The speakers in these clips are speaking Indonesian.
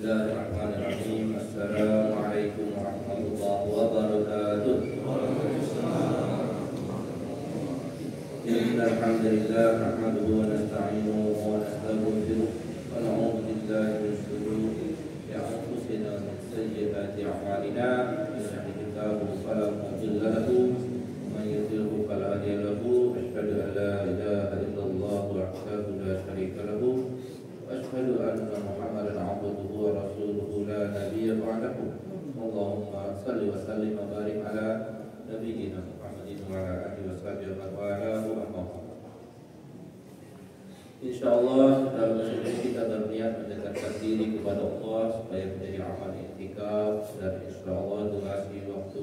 Bismillahirrahmanirrahim. Assalamualaikum warahmatullahi wabarakatuh. Innal hamdalillah nahmaduhu wa nasta'inuhu wa nastaghfiruh wa na'udzu billahi min shururi anfusina wa min sayyiati a'malina. Man yahdihillahu fala mudilla lahu wa man yudlil fala hadiya lahu. Asyhadu an la ilaha illallah wahdahu la syarika lahu وأشهد أن محمدا عبده ورسوله لا نبي بعده اللهم صل وسلم وبارك على نبينا محمد وعلى آله وصحبه ومن والاه أما بعد. Insyaallah dalam kesempatan kita berniat mendekatkan diri kepada Allah supaya menjadi amal i'tikaf, dan insyaallah durasi waktu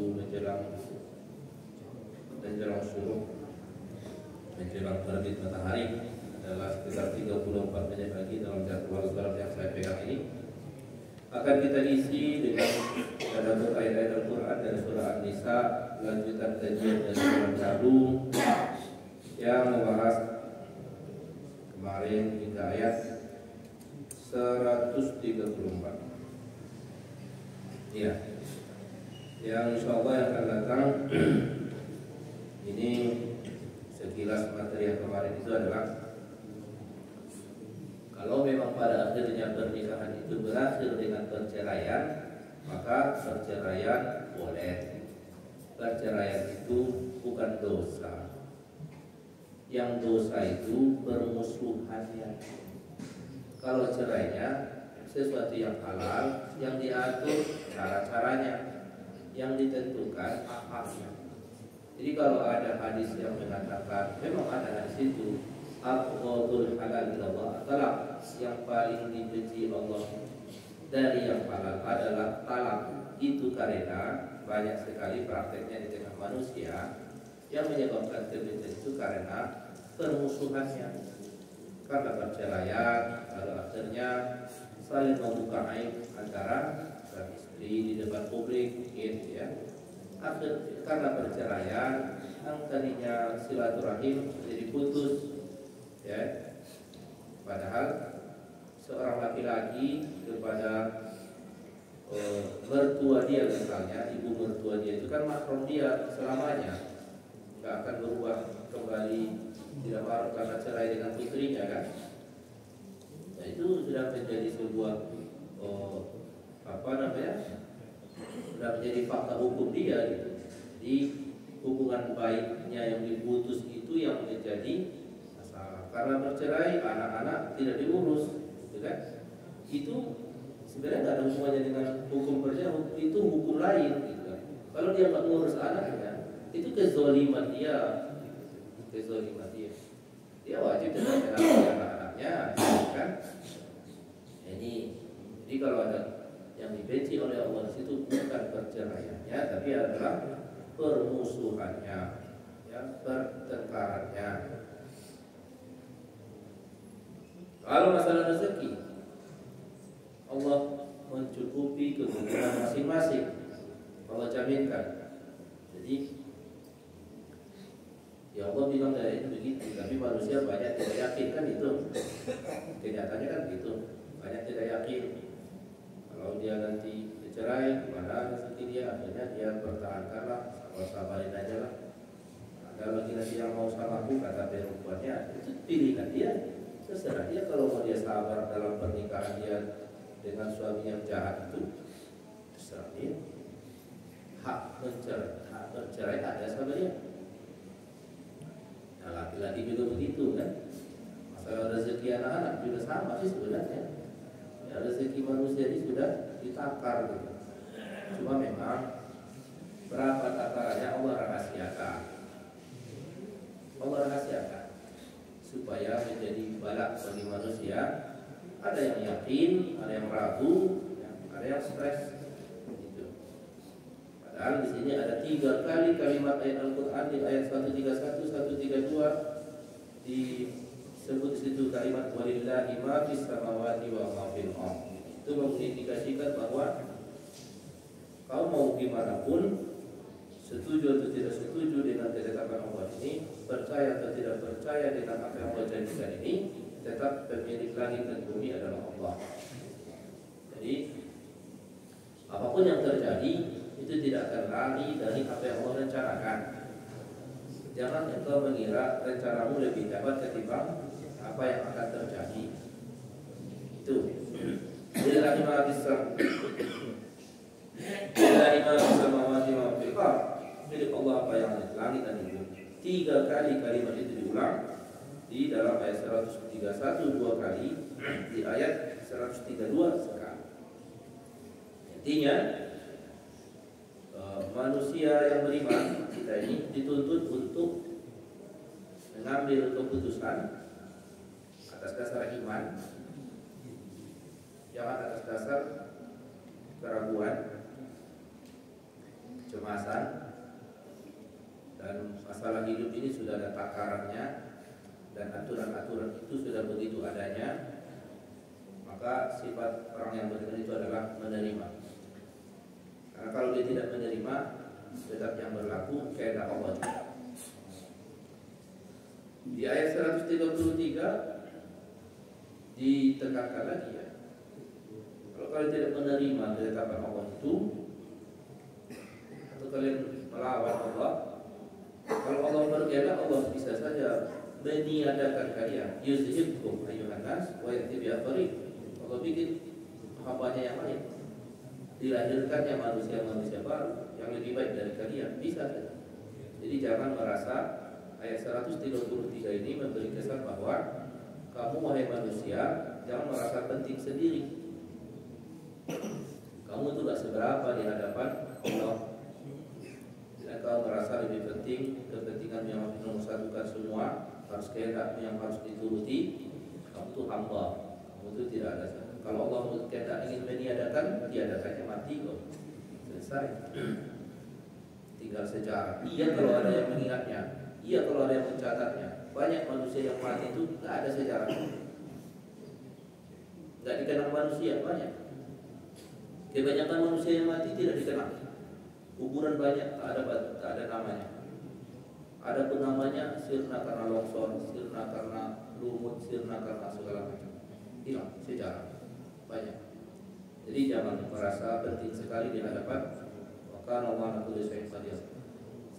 menjelang syuruk, menjelang terbit matahari adalah sekitar 34 menit lagi dalam jadwal salat yang saya pegang ini. Akan kita isi dengan tadabbur ayat-ayat Al-Quran dari surah An-Nisa, lanjutan kajian dari bulan lalu yang membahas kemarin hingga ayat 134. Ya, yang insyaallah yang akan datang ini sekilas materi yang kemarin itu adalah kalau memang pada akhirnya pernikahan itu berakhir dengan perceraian, maka perceraian boleh. Perceraian itu bukan dosa. Yang dosa itu permusuhannya. Kalau cerainya sesuatu yang halal, yang diatur cara-caranya, yang ditentukan haknya. Jadi kalau ada hadis yang mengatakan, memang ada hadis itu, Aqwadul halal ilallah talak, yang paling dibenci Allah dari yang halal adalah talak. Itu karena banyak sekali prakteknya di tengah manusia yang menyebabkan kebencian itu karena permusuhannya, karena perceraian, lalu akhirnya saling membuka aib antara suami istri di depan publik, gitu ya. Karena perceraian, yang tadinya silaturahim jadi putus. Ya, padahal seorang laki-laki kepada mertua dia misalnya, ibu mertua dia itu kan mahram dia selamanya, nggak akan berubah kembali, tidak marah karena cerai dengan putrinya kan. Nah, itu sudah menjadi sebuah sudah menjadi fakta hukum dia gitu. Jadi hubungan baiknya yang diputus itu yang menjadi karena bercerai, anak-anak tidak diurus, gitu kan? Itu sebenarnya nggak ada hubungannya dengan hukum perceraian, itu hukum lain, gitu kan? Kalau dia nggak ngurus anaknya, itu kezoliman dia, dia wajib menjaga anak-anaknya, gitu kan? Jadi kalau ada yang dibenci oleh Allah di situ bukan perceraiannya, tapi adalah permusuhannya, ya, pertengkarannya. Kalau masalah rezeki, Allah mencukupi kebutuhan masing-masing, Allah jaminkan. Jadi ya Allah bilang dari itu begitu, tapi manusia banyak tidak yakin kan itu. Kenyataannya kan gitu, banyak tidak yakin. Kalau dia nanti bercerai, gimana rezeki dia? Akhirnya dia pertahankanlah, sabarin aja lah. Ada lagi nanti yang mau sama aku, kata perempuannya, itu pilihan dia. Terserah dia, kalau mau dia sabar dalam pernikahan dia dengan suami yang jahat itu, terserah dia. Hak bercerai ada sama dia. Nah, laki-laki juga begitu kan. Masalah rezeki anak-anak juga sama sih sebenarnya. Ya, rezeki manusia ini sudah ditakar gitu. Cuma memang berapa takarannya Allah rahasiakan. Supaya menjadi balak bagi manusia. Ada yang yakin, ada yang ragu, ada yang stres. Gitu. Padahal di sini ada 3 kali kalimat ayat Al-Quran di ayat 131, 132 disebut di situ kalimat walillahi ma fis samawati wa ma fil ardh. Itu mengindikasikan bahwa kau mau gimana pun, setuju atau tidak setuju dengan ketetapan Allah ini, percaya atau tidak percaya dengan apa yang Allah janjikan ini, tetap pemilik langit dan bumi adalah Allah. Jadi Apapun yang terjadi itu tidak akan lari dari apa yang Allah rencanakan. Jangan engkau mengira rencanamu lebih dapat ketimbang apa yang akan terjadi. Itu. Lillahi ma fis samawati wa fil ardh. Milik Allah apa yang ada di langit dan di bumi. 3 kali kalimat itu diulang di dalam ayat 131 2 kali, di ayat 132 sekali. Intinya manusia yang beriman kita ini dituntut untuk mengambil keputusan atas dasar iman, jangan atas dasar keraguan, kecemasan, dan masalah hidup ini sudah ada takarannya dan aturan-aturan itu sudah begitu adanya. Maka sifat orang yang beriman itu adalah menerima. Karena kalau dia tidak menerima, tetap yang berlaku kehendak Allah. Di ayat 133 ditekankan lagi ya. Kalau kalian tidak menerima ketetapan Allah itu, atau kalian melawan Allah, kalau Allah berkehendak, Allah bisa saja meniadakan kalian. Yuzhibkum ayyuhan nas wa ya'ti bi akharin. Allah bikin hambanya yang lain, dilahirkannya manusia-manusia baru yang lebih baik dari kalian, bisa saja. Jadi jangan merasa ayat 133 ini memberi kesan bahwa kamu wahai manusia jangan merasa penting sendiri. Kamu itu gak seberapa di hadapan Allah. Jika kau merasa lebih penting kepentingan yang nomor satukan semua, harus kehendakmu yang harus dituruti, kamu itu hamba. Kamu itu tidak ada. Kalau Allah kehendak ingin meniadakan, tiadakannya mati kok. Selesai. Tinggal sejarah. Iya kalau ada yang mengingatnya, iya kalau ada yang mencatatnya. Banyak manusia yang mati itu nggak ada sejarahnya, nggak dikenal manusia banyak. Kebanyakan manusia yang mati tidak dikenal. Kuburan banyak, tak ada namanya. Ada pun namanya sirna karena longsor, sirna karena lumut, sirna karena segala macam. Hilang sejarah banyak. Jadi jangan merasa penting sekali di hadapan maka Allah kulli syai'in qadir.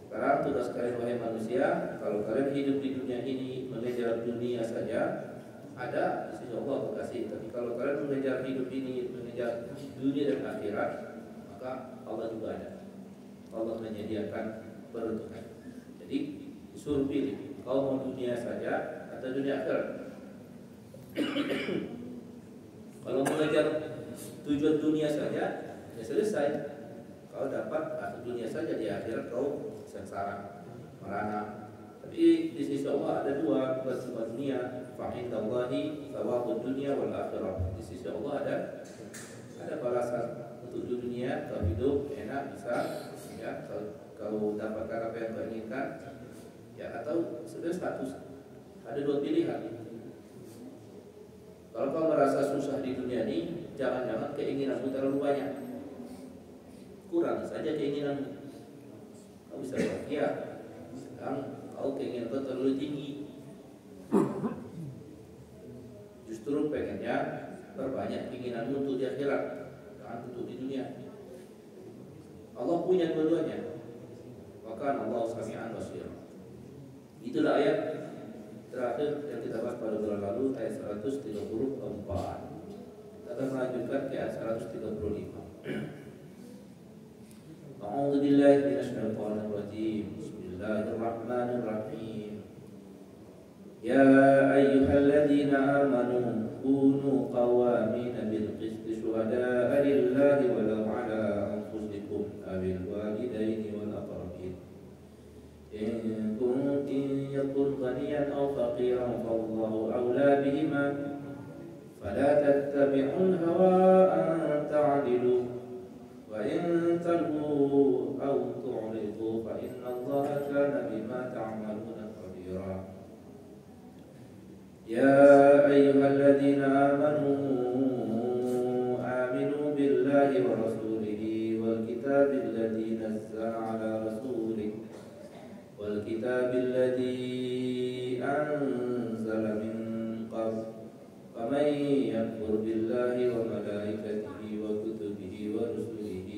Sekarang tugas kalian wahai manusia, kalau kalian hidup di dunia ini mengejar dunia saja, ada di sisi Allah berkasih. Tapi kalau kalian mengejar hidup ini, mengejar dunia dan akhirat, maka Allah juga ada. Allah menyediakan peruntukan. Jadi disuruh pilih, kau mau dunia saja atau dunia akhirat. Kalau mengejar tujuan dunia saja, ya selesai. Kau dapat atau dunia saja, di akhirat kau sengsara, merana. Tapi di sisi Allah ada dua dunia. Fa'indallahi thawabud dunia wal akhirah. Di sisi Allah ada balasan untuk dunia. Kau hidup enak bisa, ya, kau dapatkan apa yang kau inginkan, ya, atau sudah status. Ada dua pilihan. Kalau kau merasa susah di dunia ini, jangan-jangan keinginanmu terlalu banyak. Kurang saja keinginanmu. Kau bisa bahagia, sedang kau keinginan kau terlalu tinggi. Justru pengennya perbanyak keinginanmu untuk di akhirat, jangan untuk di dunia. Allah punya dua-duanya. Maka Allah sami'an basir. Itulah ayat terakhir yang kita bahas pada bulan lalu, ayat 134. Kita akan melanjutkan ke ayat 135. A'udzu billahi minasyaitonir rajim. Bismillahirrahmanirrahim. Ya ayyuhalladzina amanu kunu qawwamina bil qisti syuhada'a lillahi walau 'ala anfusikum awil walidaini wal aqrabin. In kuntum yakun ghaniyan aw faqiran fallahu awla bihima fala tattabi'ul hawa an ta'dilu wa in talhu aw tu'ridu fa inna Allaha kana bima ta'maluna khabira. Ya ayyuhalladzina aminu billahi wa rasulihi wal kitabil ladzi nazzala ala rasulihi wal kitabil ladzi anzala min qabl faman yakfur billahi wa malaikatihi wa kutubihi wa rusulihi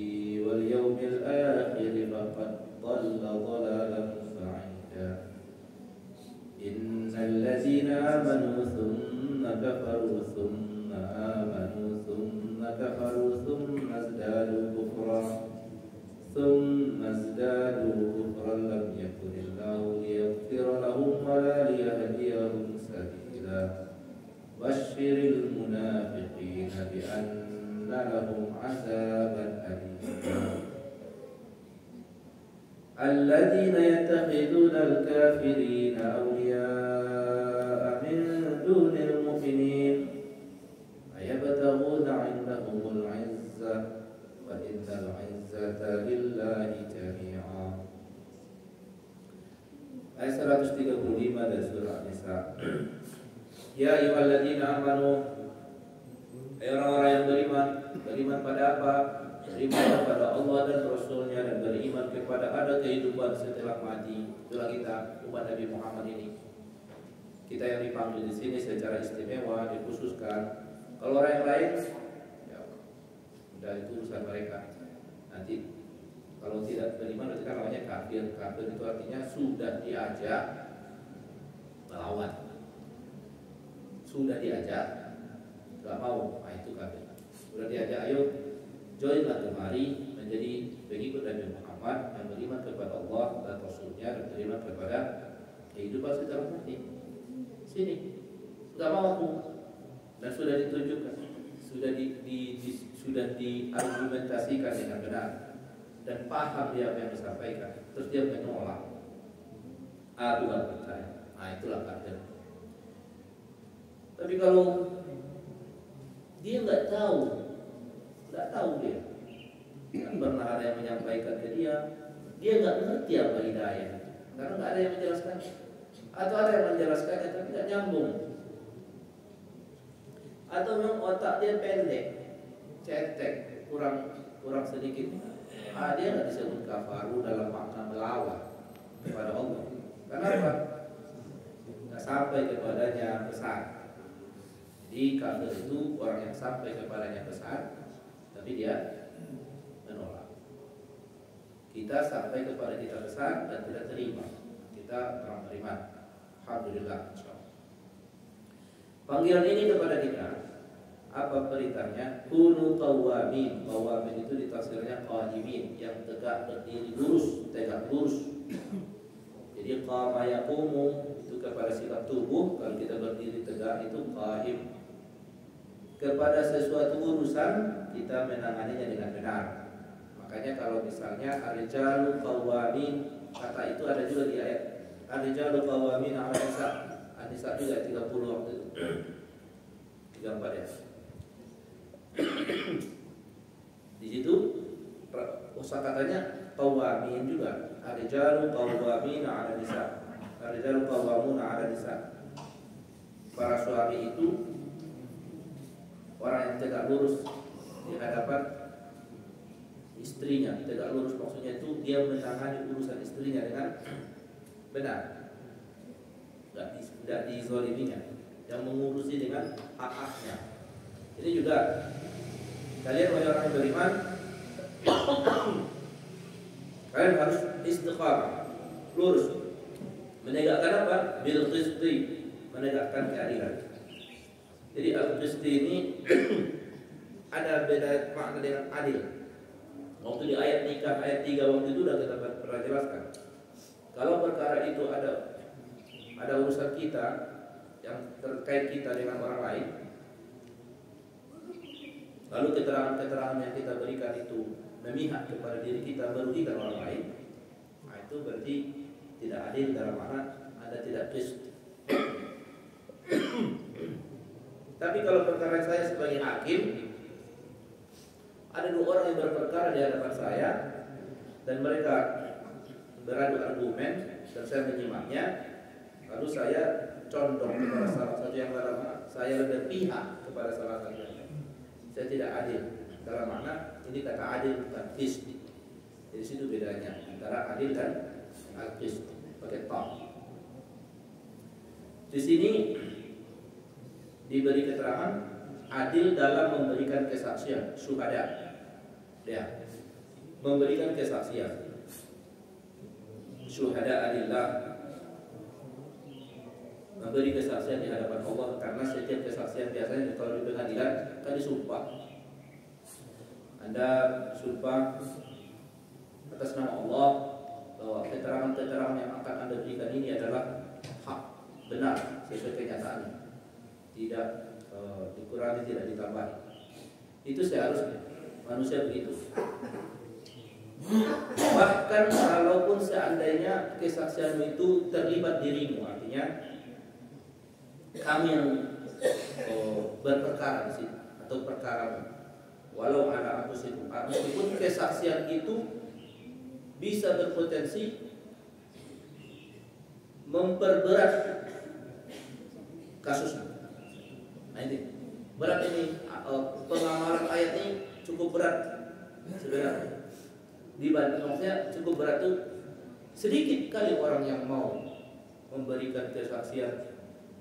لهم عذابا أليما الذين يتخذون الكافرين أولياء من دون المؤمنين أيبتغون عندهم العزة وإن العزة لله جميعا. Ayat 135 dari surah An-Nisa. Ya ayyuhalladzina amanu, hai orang-orang yang beriman. Beriman pada apa? Beriman kepada Allah dan Rasulnya, dan beriman kepada ada kehidupan setelah mati. Itulah kita, umat Nabi Muhammad ini. Kita yang dipanggil di sini secara istimewa, dikhususkan. Kalau orang yang lain, ya udah itu urusan mereka. Nanti kalau tidak beriman itu kan namanya kafir. Kafir itu artinya sudah diajak melawan, sudah diajak nggak mau, nah itu kafir. Sudah diajak, ayo joinlah kemari menjadi pengikut Nabi Muhammad yang beriman kepada Allah dan Rasulnya, dan beriman kepada kehidupan setelah mati. Sini nggak mau aku, dan sudah ditunjukkan, sudah diargumentasikan dengan benar dan paham dia apa yang disampaikan, terus dia menolak. Bukan percaya. Nah itulah kafir. Tapi kalau dia nggak tahu dia, nggak pernah ada yang menyampaikan ke dia nggak ngerti apa hidayah, karena nggak ada yang menjelaskan, atau ada yang menjelaskannya tapi nggak nyambung, atau memang otak dia pendek, cetek, kurang sedikit. Dia nggak disebut kafaru dalam makna melawan kepada Allah. Kenapa? Nggak sampai kepadanya pesan. Jadi kafir itu orang yang sampai kepadanya pesan, tapi dia menolak. Kita sampai kepada kita pesan dan tidak terima. Kita orang beriman. Alhamdulillah. Panggilan ini kepada kita, apa perintahnya? Kunu qawamin. Qawamin itu ditafsirnya qa'imin, yang tegak berdiri lurus, tegak lurus. Jadi qama yaqumu itu kepada sifat tubuh, kalau kita berdiri tegak itu qa'im. Kepada sesuatu urusan kita menanganinya dengan benar. Makanya kalau misalnya ar-rijalu qawamin, kata itu ada juga di ayat ar-rijalu qawamin 'ala nisa. An-Nisa juga 30 waktu itu. 34 ya. Di situ kosakatanya qawamin juga. Ar-rijalu qawamin 'ala nisa. Ar-rijalu qawwamuna 'ala nisa. Para suami itu orang yang tegak lurus di hadapan istrinya. Tegak lurus maksudnya itu dia menangani urusan istrinya dengan benar, tidak dizaliminya, yang mengurusi dengan hak-haknya. Ini juga kalian wahai orang yang beriman, kalian harus istiqamah, lurus, menegakkan apa? Bil qisti, menegakkan keadilan. Jadi al-qisti ini ada beda makna dengan adil. Waktu di ayat nikah ayat 3 waktu itu sudah kita pernah jelaskan. Kalau perkara itu ada urusan kita yang terkait kita dengan orang lain, lalu keterangan-keterangan yang kita berikan itu memihak kepada diri kita, merugikan orang lain, nah itu berarti tidak adil dalam makna Anda tidak qist. Tapi kalau perkara saya sebagai hakim, ada 2 orang yang berperkara di hadapan saya dan mereka beradu argumen dan saya menyimaknya, lalu saya condong kepada salah satu yang dalam, saya berpihak kepada salah satu yang lain. Saya tidak adil dalam makna ini kata adil bukan qist. Jadi situ bedanya antara adil dan al-qist, pakai ta. Di sini diberi keterangan adil dalam memberikan kesaksian, syuhada. Ya, memberikan kesaksian. Syuhada adillah, memberi kesaksian di hadapan Allah, karena setiap kesaksian biasanya kalau di pengadilan kan disumpah. Anda sumpah atas nama Allah bahwa keterangan-keterangan yang akan Anda berikan ini adalah hak, benar sesuai kenyataannya, tidak dikurangi, tidak ditambahi. Itu seharusnya manusia begitu. Bahkan kalaupun seandainya kesaksianmu itu terlibat dirimu, artinya kami yang berperkara di situ atau perkara, walau ala anfusikum, meskipun kesaksian itu bisa berpotensi memperberat kasusnya. Nah ini berat ini, pengamalan ayat ini cukup berat sebenarnya. Dibanding maksudnya cukup berat itu sedikit kali orang yang mau memberikan kesaksian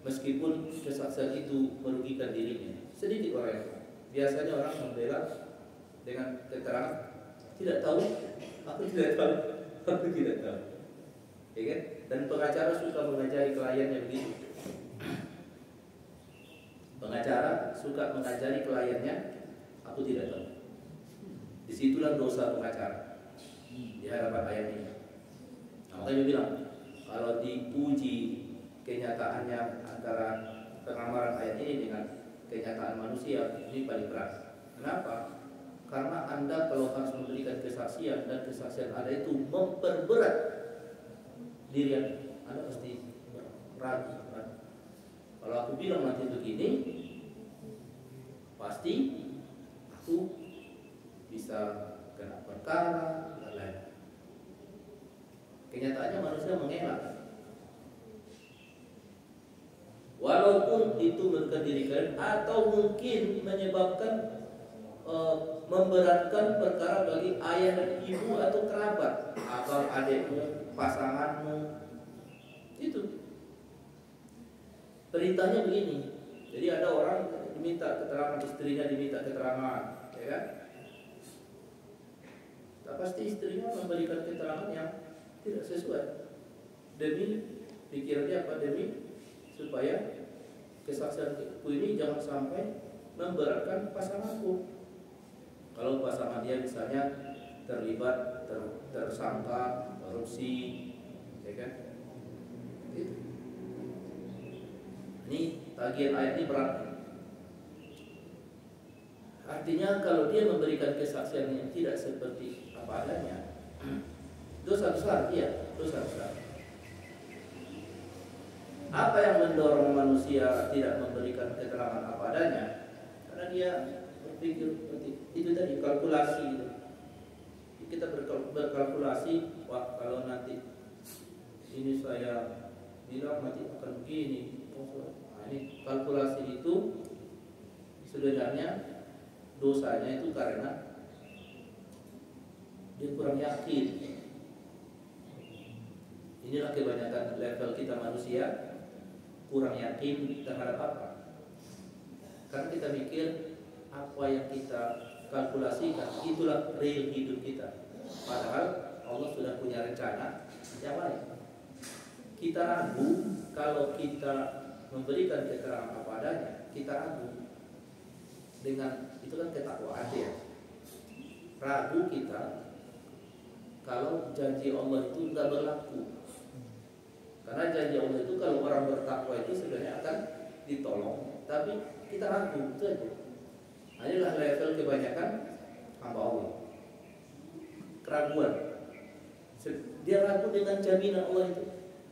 meskipun kesaksian itu merugikan dirinya. Sedikit orang yang biasanya orang membela dengan keterangan tidak tahu, aku tidak tahu, aku tidak tahu. Ya kan? Dan pengacara suka mengajari kliennya begitu. Pengacara suka mengajari kliennya, aku tidak tahu. Disitulah dosa pengacara di hadapan ayat ini. Nah, makanya dia bilang kalau diuji kenyataannya antara pengamalan ayat ini dengan kenyataan manusia, ini paling berat. Kenapa? Karena Anda kalau harus memberikan kesaksian dan kesaksian Anda itu memperberat diri Anda pasti ragu. Kalau aku bilang nanti begini, pasti aku bisa kena perkara dan lain. Kenyataannya manusia mengelak. Walaupun itu mengkerdirikan atau mungkin menyebabkan memberatkan perkara bagi ayah dan ibu atau kerabat, abang adikmu, pasanganmu. Itu perintahnya begini. Jadi ada orang diminta keterangan, istrinya diminta keterangan, ya kan? Tak pasti istrinya memberikan keterangan yang tidak sesuai. Demi pikirannya apa? Demi supaya kesaksianku ini jangan sampai memberatkan pasanganku. Kalau pasangan dia misalnya terlibat, tersangka korupsi, ya kan? Itu. Ini bagian ayat ini berat. Artinya kalau dia memberikan kesaksian yang tidak seperti apa adanya, dosa besar, iya, dosa besar. Apa yang mendorong manusia tidak memberikan keterangan apa adanya? Karena dia berpikir seperti itu tadi, kalkulasi gitu. Kita berkalkulasi, wah kalau nanti ini saya bilang nanti akan begini. Nah, ini kalkulasi itu sebenarnya dosanya itu karena dia kurang yakin. Inilah kebanyakan level kita manusia, kurang yakin terhadap apa. Karena kita mikir apa yang kita kalkulasikan itulah real hidup kita. Padahal Allah sudah punya rencana yang lain. Kita ragu kalau kita memberikan keterangan apa adanya, kita ragu dengan itu kan ketakwaan ya. Ragu kita kalau janji Allah itu tidak berlaku. Karena janji Allah itu kalau orang bertakwa itu sebenarnya akan ditolong, tapi kita ragu itu aja. Nah, inilah level kebanyakan hamba Allah. Keraguan. Dia ragu dengan jaminan Allah itu.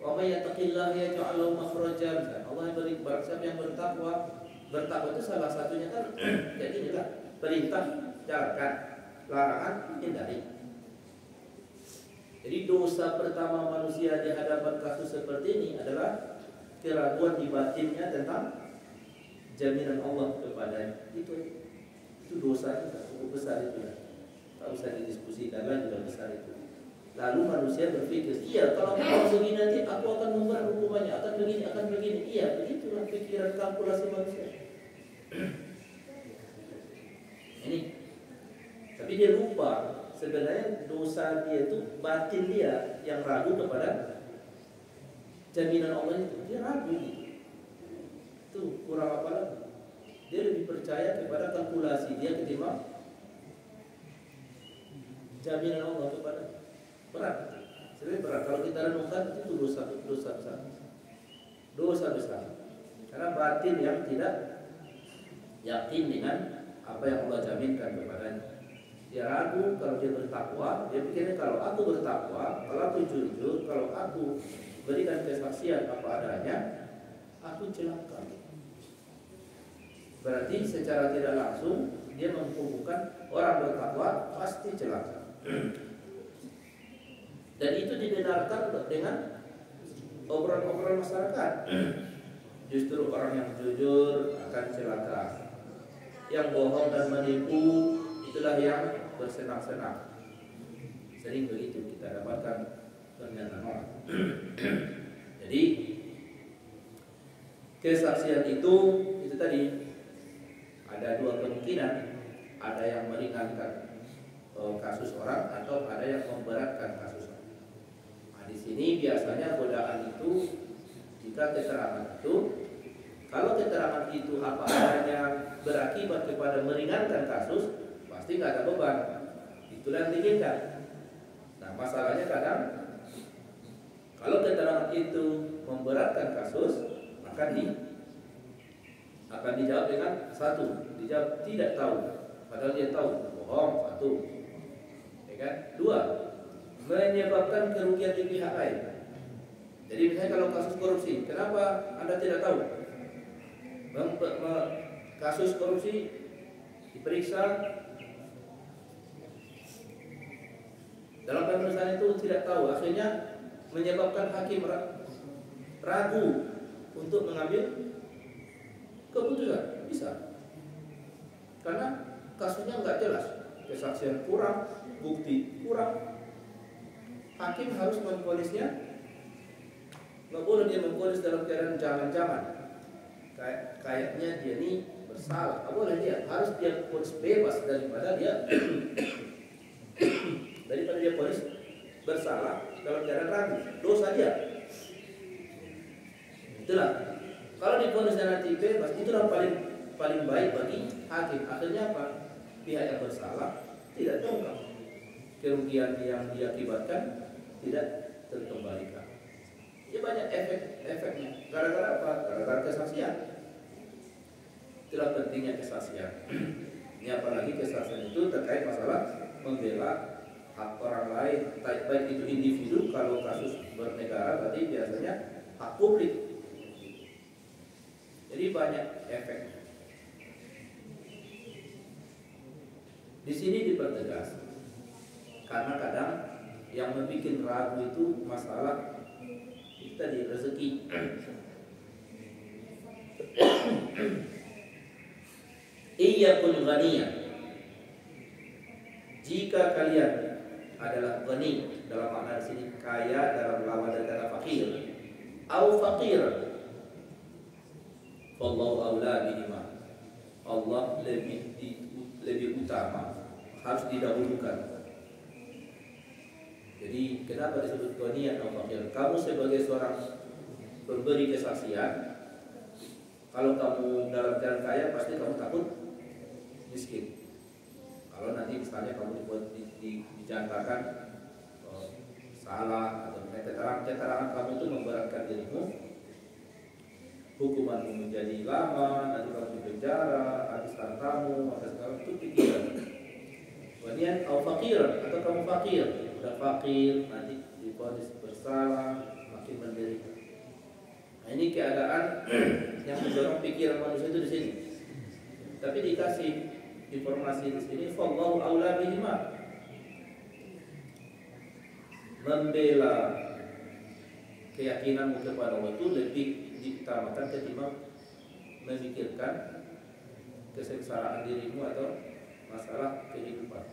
Wa may yattaqillaha yaj'al lahu makhraja. Allah yang beri barang siapa yang bertakwa itu salah satunya kan kayak gini kan. Perintah jalankan, larangan hindari. Jadi dosa pertama manusia di hadapan kasus seperti ini adalah keraguan di batinnya tentang jaminan Allah kepadanya. Itu dosa cukup besar itu ya. Tak usah didiskusikan lagi, sudah besar itu. Lalu manusia berpikir, iya kalau mau begini nanti aku akan memberat hukumannya, akan begini. Iya, begitulah pikiran kalkulasi manusia. Ini, tapi dia lupa sebenarnya dosa dia itu batin dia yang ragu kepada jaminan Allah itu. Dia ragu gitu. Itu kurang apa lagi? Dia lebih percaya kepada kalkulasi dia ketimbang jaminan Allah kepada berat. Sebenarnya berat. Kalau kita renungkan itu dosa besar. Dosa besar. Karena batin yang tidak yakin dengan apa yang Allah jaminkan kepadanya. Dia ragu kalau dia bertakwa, dia pikirnya kalau aku bertakwa, kalau aku jujur, kalau aku berikan kesaksian apa adanya, aku celaka. Berarti secara tidak langsung dia menghubungkan orang bertakwa pasti celaka. Dan itu dibenarkan dengan obrolan masyarakat. Justru orang yang jujur akan celaka. Yang bohong dan menipu itulah yang bersenang-senang. Sering begitu kita dapatkan pernyataan orang. Jadi kesaksian itu tadi ada dua kemungkinan, ada yang meringankan kasus orang atau ada yang memberatkan kasus orang. Nah, di sini biasanya godaan itu jika keterangan itu, kalau keterangan itu apa adanya berakibat kepada meringankan kasus, pasti nggak ada beban. Itulah yang diinginkan. Nah, masalahnya kadang kalau keterangan itu memberatkan kasus, maka akan dijawab dengan satu, dijawab tidak tahu, padahal dia tahu, bohong, satu, ya kan? Dua, menyebabkan kerugian di pihak lain. Jadi misalnya kalau kasus korupsi, kenapa Anda tidak tahu? Kasus korupsi diperiksa dalam pemeriksaan itu tidak tahu, akhirnya menyebabkan hakim ragu untuk mengambil keputusan. Bisa, karena kasusnya nggak jelas, kesaksian kurang, bukti kurang. Hakim harus memvonisnya, nggak boleh dia memvonis dalam keadaan jangan-jangan kayaknya dia ini bersalah. Nggak boleh, dia harus dia vonis bebas daripada dia vonis bersalah dalam keadaan ragu, dosa dia. Itulah kalau divonis nanti bebas, itulah paling baik bagi hakim. Akhirnya apa? Pihak yang bersalah tidak terungkap, kerugian yang diakibatkan tidak terkembalikan. Ya banyak efeknya. Gara-gara apa? Gara-gara kesaksian. Itulah pentingnya kesaksian. Ini apalagi kesaksian itu terkait masalah membela hak orang lain, baik itu individu. Kalau kasus bernegara berarti biasanya hak publik. Jadi banyak efek. Di sini dipertegas karena kadang yang membuat ragu itu masalah itu tadi, rezeki. Iyakun ghaniyah, jika kalian adalah ghani, dalam makna di sini kaya, dalam lawan dari kata fakir, au fakir, wallahu aula bihima, Allah lebih utama, harus didahulukan. Jadi kenapa disebut ghani atau fakir? Kamu sebagai seorang pemberi kesaksian, kalau kamu dalam keadaan kaya pasti kamu takut miskin. Kalau nanti misalnya kamu dijantakan salah atau keterangan kamu itu memberatkan dirimu, hukumanmu menjadi lama, nanti kamu di penjara, habis hartamu, maka sekarang itu pikiran. Kemudian atau fakir, atau kamu fakir, udah fakir, nanti divonis bersalah, makin menderita. Nah, ini keadaan yang mendorong pikiran manusia itu di sini. Tapi dikasih informasi di sini, wallahu aula bihima, membela keyakinanmu kepada Allah itu lebih diutamakan ketimbang memikirkan kesengsaraan dirimu atau masalah kehidupan.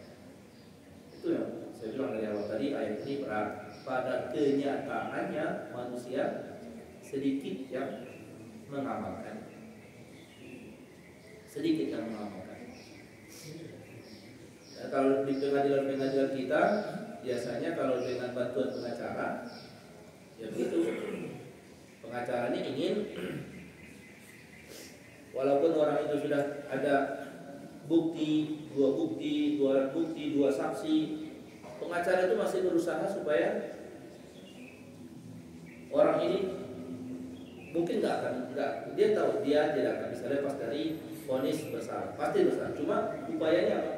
Itu yang saya bilang dari awal tadi, ayat ini berat. Pada kenyataannya manusia sedikit yang mengamalkan, sedikit yang mengamalkan. Nah, kalau di pengadilan-pengadilan kita biasanya kalau dengan bantuan pengacara, ya begitu. Pengacaranya ingin, walaupun orang itu sudah ada bukti, dua alat bukti, dua saksi, pengacara itu masih berusaha supaya orang ini mungkin dia tahu dia tidak akan bisa lepas dari vonis bersalah, pasti bersalah. Cuma upayanya apa?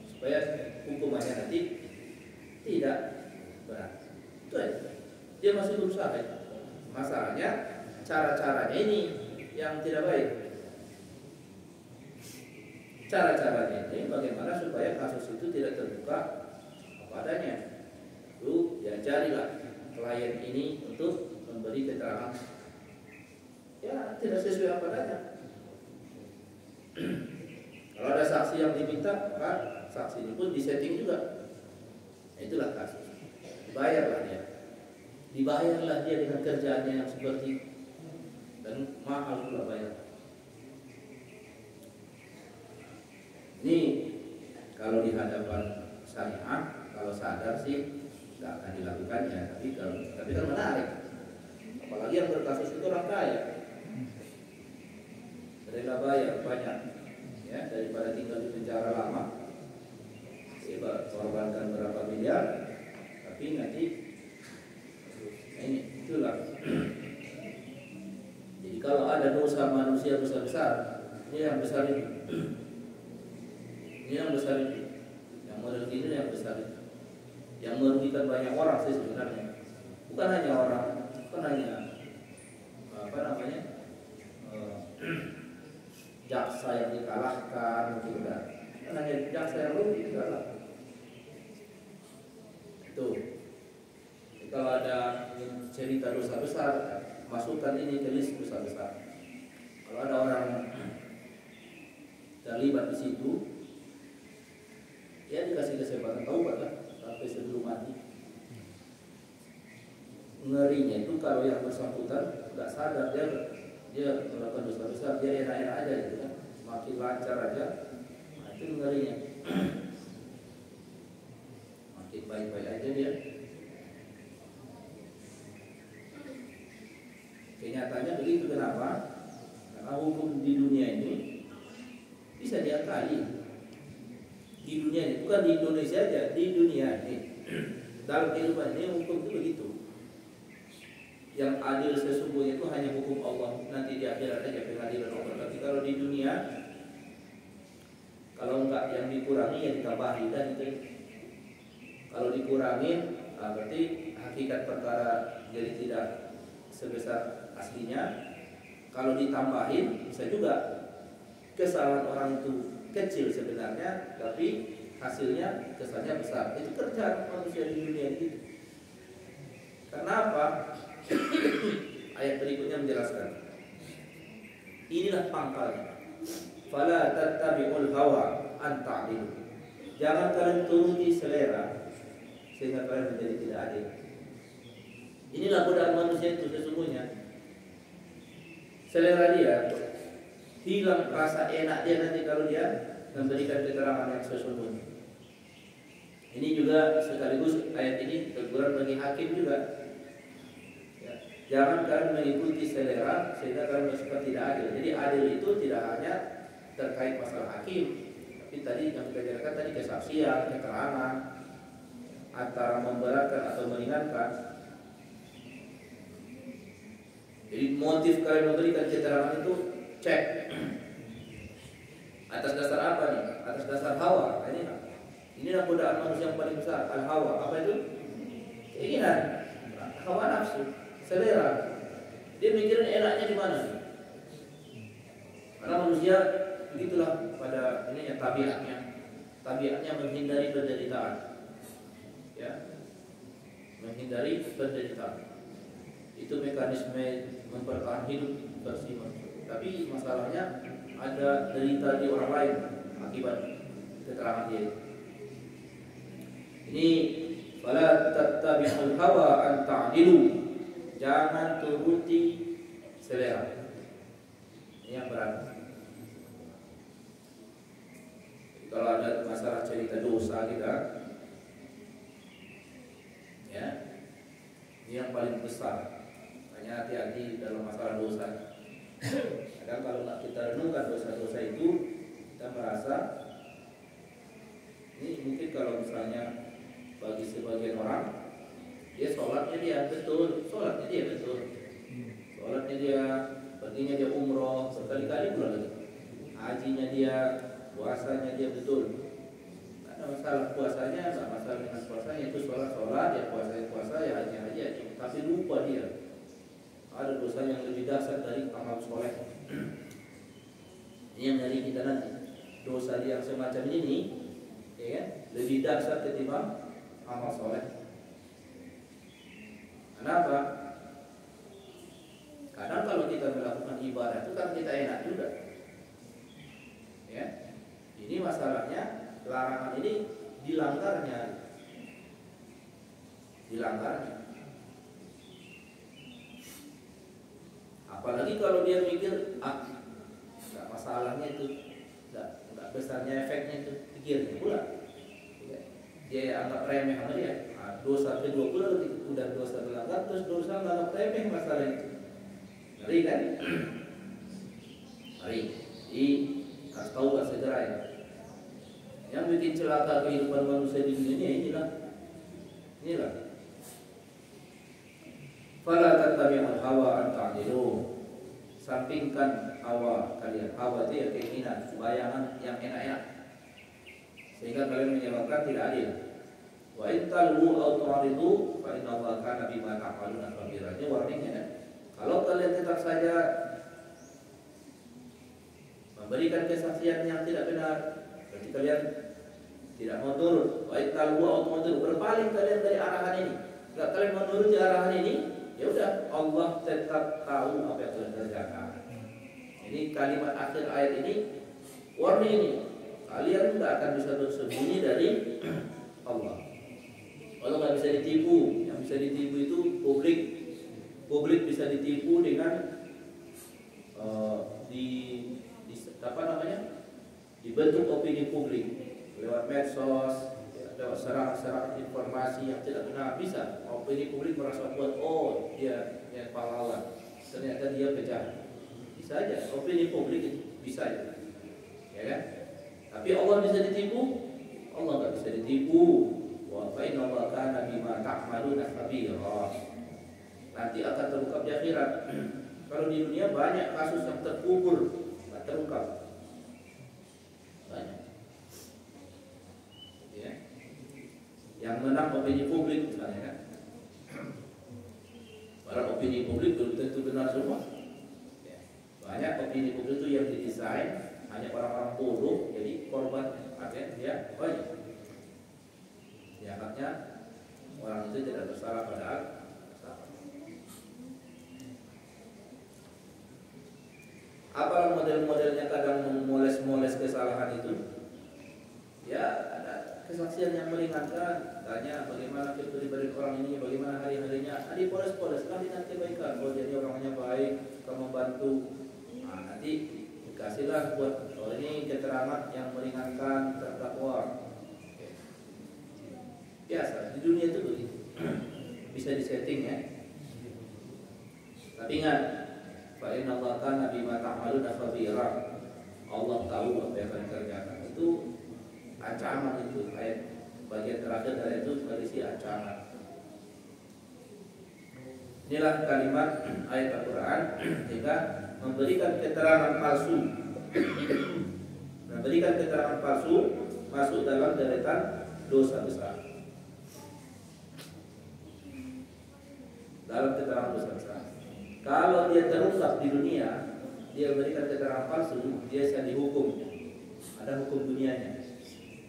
Supaya hukumannya nanti tidak berat. Itu aja. Dia masih berusaha. Masalahnya cara-caranya ini yang tidak baik. Cara-caranya ini bagaimana supaya kasus itu tidak terbuka apa adanya. Lalu diajarilah klien ini untuk memberi keterangan ya tidak sesuai apa adanya. Kalau ada saksi yang diminta, maka saksi ini pun disetting juga. Itulah kasus. Dibayarlah dia dengan kerjaannya yang seperti itu. Dan mahal pula bayar. Ini kalau di hadapan syariah, kalau sadar sih tidak akan dilakukannya. Tapi kan menarik. Apalagi yang berkasus itu orang kaya, rela bayar banyak, ya daripada tinggal di penjara lama. Coba korbankan berapa miliar, tapi nanti ini itulah. Jadi kalau ada dosa manusia besar-besar, ini yang besar itu. Ini yang besar itu, yang merugikan yang besar itu, yang merugikan banyak orang sih sebenarnya. Bukan hanya apa namanya jaksa yang dikalahkan, tidak. Bukan hanya jaksa yang rugi dikalahkan. Itu. Jadi kalau ada cerita dosa besar, masukkan ini ke list dosa besar. Kalau ada orang terlibat di situ, ya dikasih kesempatan taubat lah sampai sebelum mati. Ngerinya itu kalau yang bersangkutan nggak sadar dia melakukan dosa besar, dia enak-enak aja gitu kan, makin lancar aja. Nah, itu ngerinya. Makin baik-baik aja dia. Kenyataannya begitu. Kenapa? Karena hukum di dunia ini bisa diakali. Di dunia ini, bukan di Indonesia aja, di dunia ini. Dalam kehidupan ini hukum itu begitu. Yang adil sesungguhnya itu hanya hukum Allah. Nanti di akhirat aja pengadilan Allah. Tapi kalau di dunia, kalau enggak yang dikurangi yang ditambahi dan itu. Kalau dikurangin, berarti hakikat perkara jadi tidak sebesar aslinya. Kalau ditambahin, bisa juga kesalahan orang itu kecil sebenarnya, tapi hasilnya kesannya besar. Itu kerjaan manusia di dunia ini. Kenapa? Ayat berikutnya menjelaskan. Inilah pangkalnya. Fala tattabi'ul hawa an ta'dilu. Jangan kalian turuti selera sehingga kalian menjadi tidak adil. Inilah godaan manusia itu sesungguhnya. Selera dia, hilang rasa enak dia nanti kalau dia memberikan keterangan yang sesungguhnya. Ini juga sekaligus ayat ini teguran bagi hakim juga. Ya, jangan kalian mengikuti selera sehingga kalian bersifat tidak adil. Jadi adil itu tidak hanya terkait masalah hakim, tapi tadi yang kita jelaskan tadi kesaksian, keterangan, antara memberatkan atau meringankan. Jadi motif kalian memberikan keterangan itu cek atas dasar apa nih? Atas dasar hawa. Inilah godaan manusia yang paling besar, al-hawa. Apa itu? Keinginan, hawa nafsu, selera. Dia mikirin enaknya di mana? Karena manusia begitulah pada ininya tabiatnya menghindari penderitaan. Ya, menghindari penderitaan. Itu mekanisme mempertahankan hidup versi manusia. Tapi masalahnya ada derita di orang lain akibat keterangan dia. Ini fala tattabi'ul hawa an ta'dilu. Jangan turuti selera. Ini yang berat. Kalau ada masalah cerita dosa kita, ya, ini yang paling besar. Hanya hati-hati dalam masalah dosa. Kadang kalau kita renungkan dosa-dosa itu, kita merasa ini mungkin kalau misalnya bagi sebagian orang, dia sholatnya dia betul, perginya dia umroh berkali-kali pula lagi, hajinya dia, puasanya dia betul. Tidak ada masalah puasanya, tidak masalah dengan puasanya, itu sholat, ya puasa, ya haji. Tapi lupa dia ada dosa yang lebih dasar dari amal soleh. Ini yang dari kita nanti. Dosa yang semacam ini, ya kan, lebih dasar ketimbang amal soleh. Kenapa? Kadang kalau kita melakukan ibadah itu kan kita enak juga. Ya. Ini masalahnya larangan ini dilanggarnya. Apalagi kalau dia mikir, nggak masalahnya itu, nggak besarnya efeknya itu, pikirnya pula. Dia anggap remeh sama dia. Dosa kedua pula udah dosa melanggar, terus dosa anggap remeh masalah itu. Ngeri kan? Ngeri. Harus tahu segera ya. Yang bikin celaka kehidupan manusia di dunia inilah. Fala tattabi'ul hawa an ta'dilu. Sampingkan hawa kalian. Hawa itu ya keinginan, bayangan yang enak-enak, sehingga kalian menyebabkan tidak adil. Wa in talwu aw tu'ridu fa inna Allaha kana bima ta'maluna khabira. Ini warningnya kan. Kalau kalian tetap saja memberikan kesaksian yang tidak benar, berarti kalian tidak mau turun. Wa in talwu aw tu'ridu, berpaling kalian dari arahan ini. Enggak kalian mau turun di arahan ini, ya udah, Allah tetap tahu apa yang kalian kerjakan. Ini kalimat akhir ayat ini, warning ini. Kalian tidak akan bisa bersembunyi dari Allah. Allah nggak bisa ditipu. Yang bisa ditipu itu publik. Publik bisa ditipu dengan dibentuk opini publik lewat medsos, lewat serangan informasi yang tidak benar. Bisa opini publik merasa buat, oh dia pahlawan, ternyata dia pejahat. Bisa aja opini publik itu bisa ya kan? Tapi Allah bisa ditipu? Allah nggak bisa ditipu. Wa inna Allaha kana bima ta'maluna khabira. Nanti akan terungkap di akhirat. Kalau di dunia banyak kasus yang terkubur, nggak terungkap. Banyak. Ya. Yang menang opini publik misalnya kan. Padahal opini publik belum tentu benar semua. Ya. Banyak opini publik itu yang didesain hanya orang-orang bodoh, jadi korban dia banyak. Dianggapnya orang itu tidak bersalah padahal bersalah. Apa model-modelnya kadang memoles-moles kesalahan itu? Ya ada kesaksian yang meringankan, tanya bagaimana kepribadian orang ini, bagaimana hari-harinya, dipoles-poles kan dengan kebaikan. Oh jadi orangnya baik, suka membantu. Nanti kasihlah buat ini keterangan yang meringankan terdakwa. Biasa di dunia itu begitu. Bisa disetting ya. Tapi ingat, fa inna Allaha kana bima ta'maluna khabira. Allah tahu apa yang kalian kerjakan. Itu ancaman itu. Ayat bagian terakhir dari itu berisi ancaman. Inilah kalimat ayat Al-Quran, sehingga memberikan keterangan palsu masuk dalam deretan dosa besar. Dalam keterangan dosa besar. Kalau dia terungkap di dunia, dia memberikan keterangan palsu, dia akan dihukum. Ada hukum dunianya.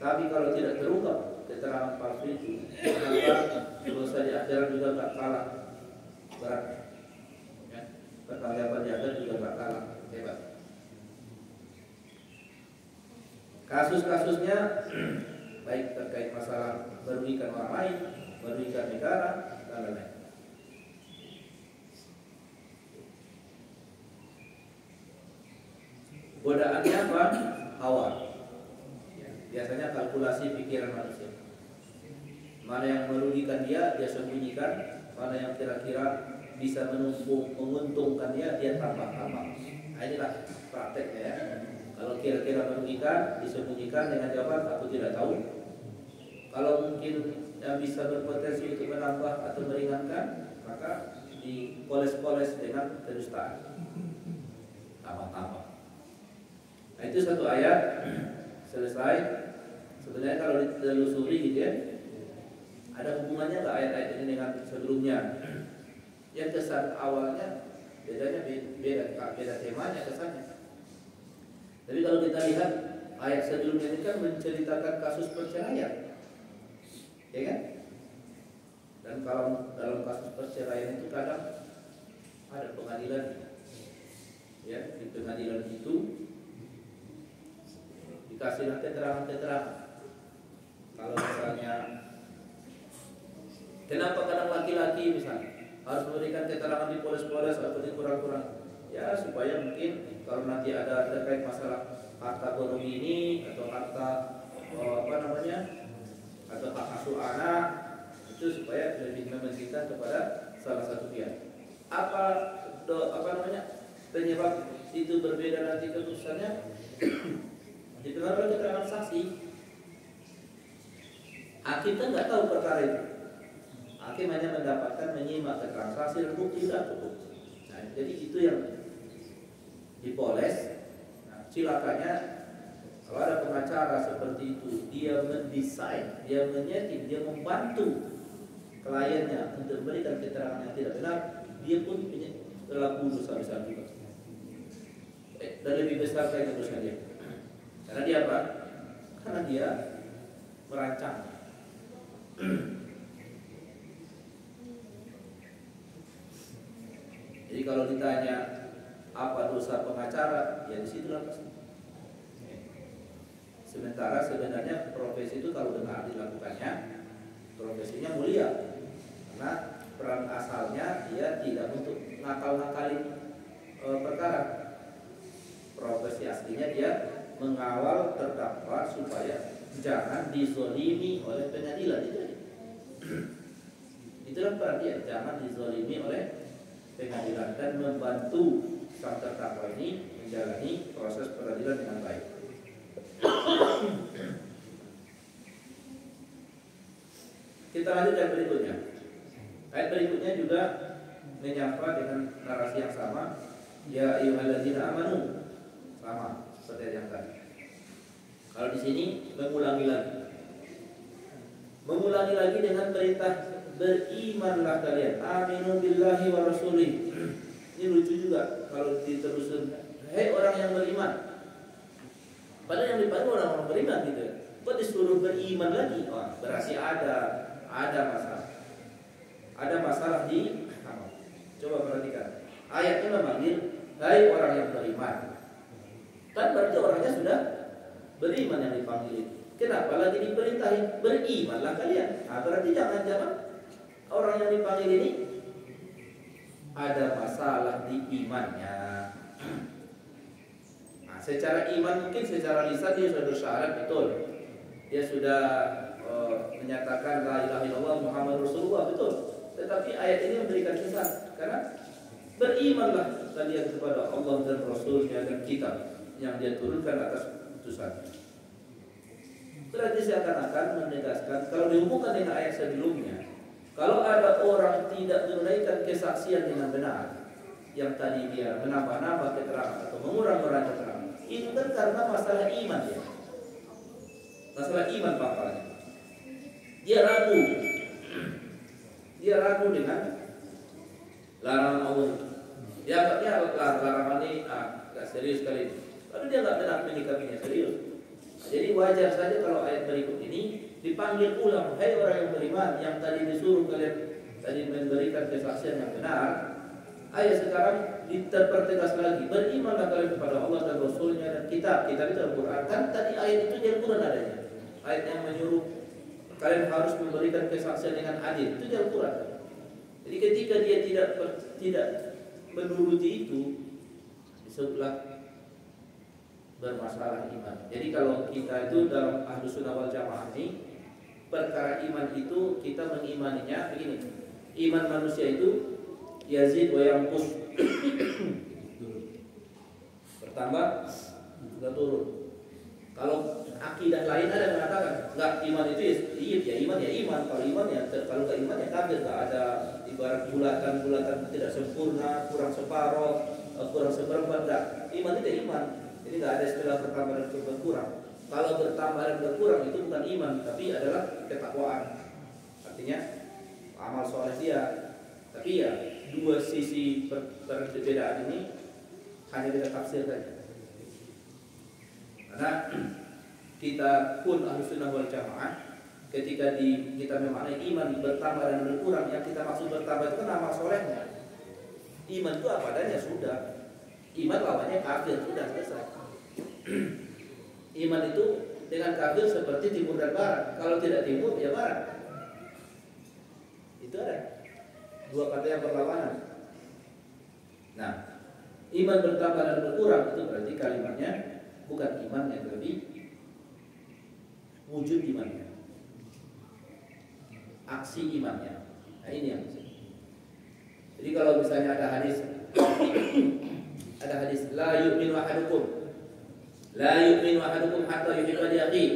Tapi kalau tidak terungkap keterangan palsu itu, maka dosa di akhirat juga tak kalah berat. Pertanggungjawaban di akhirat juga tak kalah hebat. Kasus-kasusnya baik terkait masalah merugikan orang lain, merugikan negara, dan lain-lain. Godaannya apa? Hawa. Biasanya kalkulasi pikiran manusia. Mana yang merugikan dia sembunyikan. Mana yang kira-kira bisa menguntungkan dia tambah-tambah. Inilah prakteknya ya. Kalau kira-kira merugikan, disembunyikan dengan jawaban aku tidak tahu. Kalau mungkin yang bisa berpotensi untuk menambah atau meringankan, maka dipoles-poles dengan kedustaan. Tambah-tambah. Nah, itu satu ayat selesai. Sebenarnya kalau ditelusuri gitu ya, ada hubungannya nggak ayat-ayat ini dengan sebelumnya? Yang kesan awalnya bedanya beda temanya kesannya. Tapi kalau kita lihat ayat sebelumnya ini kan menceritakan kasus perceraian, ya kan? Dan kalau dalam kasus perceraian itu kadang ada pengadilan, ya di pengadilan itu dikasih keterangan-keterangan. Kalau misalnya, kenapa kadang laki-laki misalnya harus memberikan keterangan di polres-polres atau di kurang-kurang? Ya supaya mungkin kalau nanti ada terkait masalah harta gono ini atau harta atau hak asuh anak, itu supaya lebih mementingkan kepada salah satu pihak. Penyebab itu berbeda nanti keputusannya dipengaruhi keterangan saksi. Hakim kan nggak tahu perkara itu. Hakim hanya mendapatkan menyimak keterangan saksi dan bukti sudah cukup. Nah, jadi itu yang dipoles. Nah, cilakanya kalau ada pengacara seperti itu, dia mendesain, dia menyeting, dia membantu kliennya untuk memberikan keterangan yang tidak benar, dia pun berlaku dosa besar juga. Dan lebih besar kayak dosa dia. Karena dia apa? Karena dia merancang. Jadi kalau ditanya apa dosa pengacara, ya disitulah pasti. Sementara sebenarnya profesi itu kalau benar dilakukannya, profesinya mulia. Karena peran asalnya dia tidak untuk ngakal-ngakalin perkara. Profesi aslinya dia mengawal terdakwa supaya jangan dizolimi oleh pengadilan. Itulah peran dia, jangan dizolimi oleh pengadilan dan membantu sang terdakwa ini menjalani proses peradilan dengan baik. Kita lanjut ayat berikutnya. Ayat berikutnya juga menyapa dengan narasi yang sama. Ya ayyuhalladzina amanu, sama seperti yang tadi. Kalau di sini mengulangi lagi dengan perintah berimanlah kalian. Aminu billahi wa rasulih. Ini lucu juga kalau diterusin. Hei orang yang beriman. Padahal yang dipanggil orang-orang beriman gitu. Kok disuruh beriman lagi? Oh, berarti ada masalah. Ada masalah di coba perhatikan. Ayatnya memanggil hai orang yang beriman. Kan berarti orangnya sudah beriman yang dipanggil itu. Kenapa lagi diperintahin berimanlah kalian? Nah, berarti jangan-jangan orang yang dipanggil ini ada masalah di imannya. Nah, secara iman mungkin secara lisan dia sudah bersyahadat betul. Dia sudah menyatakan la ilaha illallah Muhammad Rasulullah betul. Tetapi ayat ini memberikan kesan karena berimanlah kalian kepada Allah dan Rasulnya dan kitab yang dia turunkan atas utusan. Berarti seakan-akan menegaskan kalau dihubungkan dengan ayat sebelumnya, kalau ada orang tidak menunaikan kesaksian dengan benar, yang tadi dia menambah-nambah keterangan atau mengurang-urang keterangan, itu kan karena masalah iman ya. Masalah iman pangkalnya. Dia ragu dengan larangan Allah. Dia anggapnya larangan ini gak serius sekali. Lalu dia gak benar menyikapinya serius. Jadi wajar saja kalau ayat berikut ini dipanggil ulang, hai orang yang beriman yang tadi disuruh kalian tadi memberikan kesaksian yang benar. Ayat sekarang dipertegas lagi, berimanlah kalian kepada Allah dan Rasulnya dan kitab itu Al-Quran. Kan tadi ayat itu di Al-Quran adanya. Ayat yang menyuruh kalian harus memberikan kesaksian dengan adil itu di Al-Quran. Jadi ketika dia tidak menuruti itu, disebutlah bermasalah iman. Jadi kalau kita itu dalam Ahlus Sunnah wal Jamaah ini, perkara iman itu kita mengimaninya begini. Iman manusia itu yazid wa yanqus. Bertambah juga turun. Kalau akidah lain ada yang mengatakan enggak, iman itu ya iman. Kalau iman ya kalau enggak iman ya kafir. Enggak ada ibarat bulatan tidak sempurna, kurang separoh, kurang seperempat. Enggak. Iman itu iman. Jadi nggak ada istilah bertambah dan berkurang. Kalau bertambah dan berkurang itu bukan iman, tapi adalah ketakwaan. Artinya amal soleh dia. Tapi ya dua sisi perbedaan ini hanya kita tafsir saja. Karena kita pun Ahlus Sunnah wal Jamaah, ketika kita memaknai iman bertambah dan berkurang, yang kita maksud bertambah itu kan amal solehnya. Iman itu apa adanya sudah. Iman lawannya kafir, sudah selesai. Iman itu dengan kafir seperti timur dan barat. Kalau tidak timur ya barat. Itu ada dua kata yang berlawanan. Nah, iman bertambah dan berkurang itu berarti kalimatnya bukan iman yang lebih, wujud imannya, aksi imannya. Nah ini yang maksud. Jadi kalau misalnya ada hadis la yu'minu ahadukum hatta yuhibba li akhihi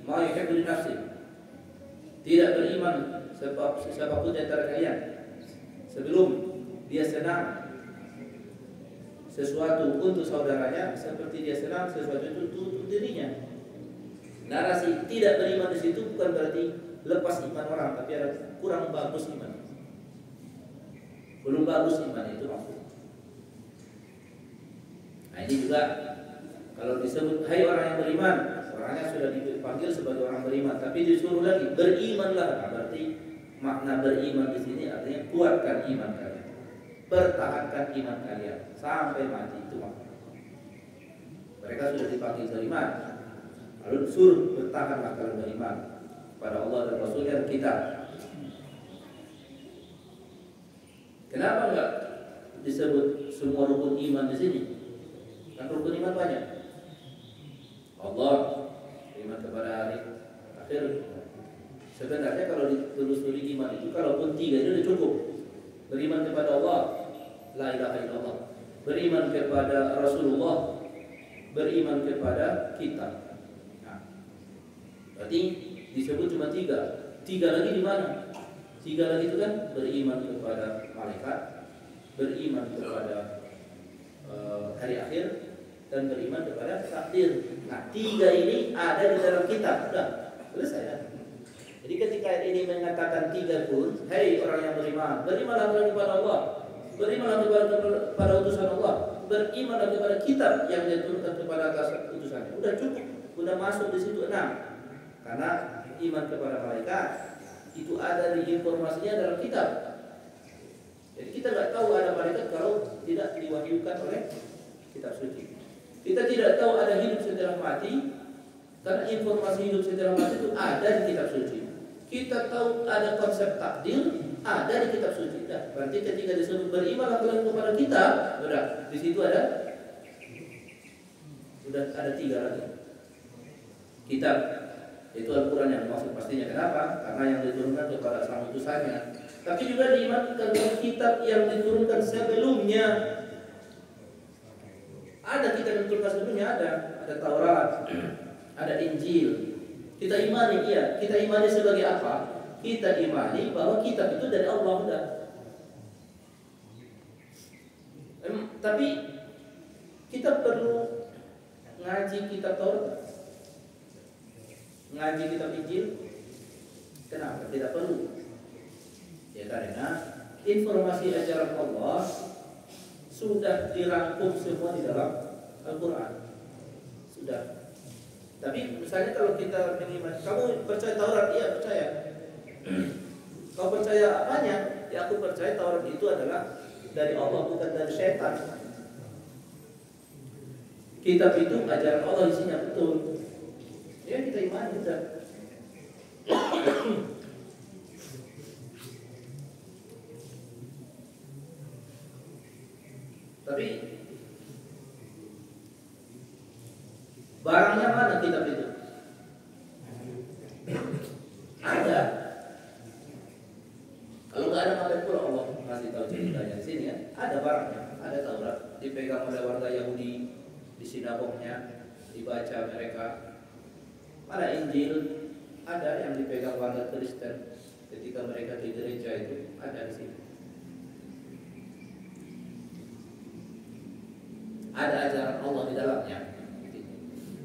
ma yuhibbu li nafsihi. Tidak beriman siapapun di antara kalian sebelum dia senang sesuatu untuk saudaranya seperti dia senang sesuatu itu untuk dirinya. Narasi tidak beriman di situ bukan berarti lepas iman orang, tapi ada kurang bagus iman. Belum bagus iman itu maksudnya. Nah ini juga kalau disebut hai orang yang beriman, orangnya sudah dipanggil sebagai orang beriman, tapi disuruh lagi berimanlah. Nah, berarti makna beriman di sini artinya kuatkan iman kalian, pertahankan iman kalian sampai mati, itu makna. Mereka sudah dipanggil beriman, lalu disuruh bertahanlah kalian beriman pada Allah dan Rasul dan kita. Kenapa enggak disebut semua rukun iman di sini? Kan rukun iman banyak. Allah, iman kepada hari akhir. Sebenarnya kalau ditelusuri iman itu, kalaupun 3 itu sudah cukup. Beriman kepada Allah, la ilaha illallah. Beriman kepada Rasulullah, beriman kepada kitab. Nah, berarti disebut cuma 3. 3 lagi di mana? 3 lagi itu kan beriman kepada malaikat, beriman kepada hari akhir, dan beriman kepada takdir. Nah 3 ini ada di dalam kitab. Sudah selesai ya. Jadi ketika ini mengatakan 3 pun, hei orang yang beriman, berimanlah kepada Allah, berimanlah kepada utusan Allah, berimanlah kepada kitab yang diturunkan kepada atas utusannya. Udah cukup, udah masuk di situ 6. Karena iman kepada malaikat itu ada di informasinya dalam kitab. Jadi kita nggak tahu ada malaikat kalau tidak diwahyukan oleh kitab suci. Kita tidak tahu ada hidup setelah mati karena informasi hidup setelah mati itu ada di kitab suci. Kita tahu ada konsep takdir ada di kitab suci. Nah, berarti ketika disebut berimanlah kalian kepada kitab, sudah di situ ada 3 lagi. Kitab itu Al-Quran yang maksud pastinya. Kenapa? Karena yang diturunkan kepada sang utusannya. Tapi juga diimankan dengan kitab yang diturunkan sebelumnya. Ada kitab yang diturunkan sebelumnya, ada Taurat, ada Injil. Kita imani, iya. Kita imani sebagai apa? Kita imani bahwa kitab itu dari Allah udah. Tapi kita perlu ngaji kitab Taurat, ngaji kitab Injil. Kenapa? Tidak perlu. Ya karena informasi ajaran Allah sudah dirangkum semua di dalam Al-Quran. Sudah. Tapi misalnya kalau kita mengimani, kamu percaya Taurat? Iya percaya. Kau percaya apanya? Ya aku percaya Taurat itu adalah dari Allah, bukan dari setan. Kitab itu ajaran Allah isinya betul. Ya kita imani sudah. Tapi barangnya mana kitab itu? Ada. Kalau nggak ada maka pula Allah kasih tahu ceritanya di sini ya. Ada barangnya, ada Taurat dipegang oleh warga Yahudi di sinagognya, dibaca mereka. Ada Injil, ada yang dipegang warga Kristen ketika mereka di gereja itu ada di sini. Ada ajaran Allah di dalamnya.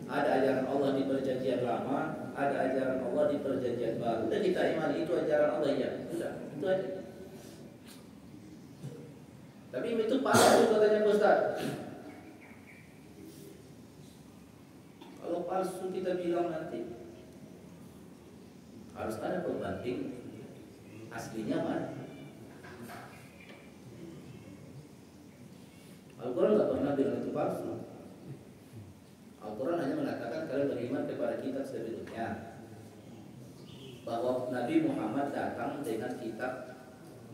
ada ajaran Allah di perjanjian lama, ada ajaran Allah di perjanjian baru. Dan kita imani itu ajaran Allah ya. Sudah, itu aja. Tapi itu palsu katanya Ustaz. Kalau palsu kita bilang nanti harus ada pembanding aslinya mana. Al-Quran tidak pernah bilang itu palsu. Al-Quran hanya mengatakan kalian beriman kepada kitab sebelumnya, bahwa Nabi Muhammad datang dengan kitab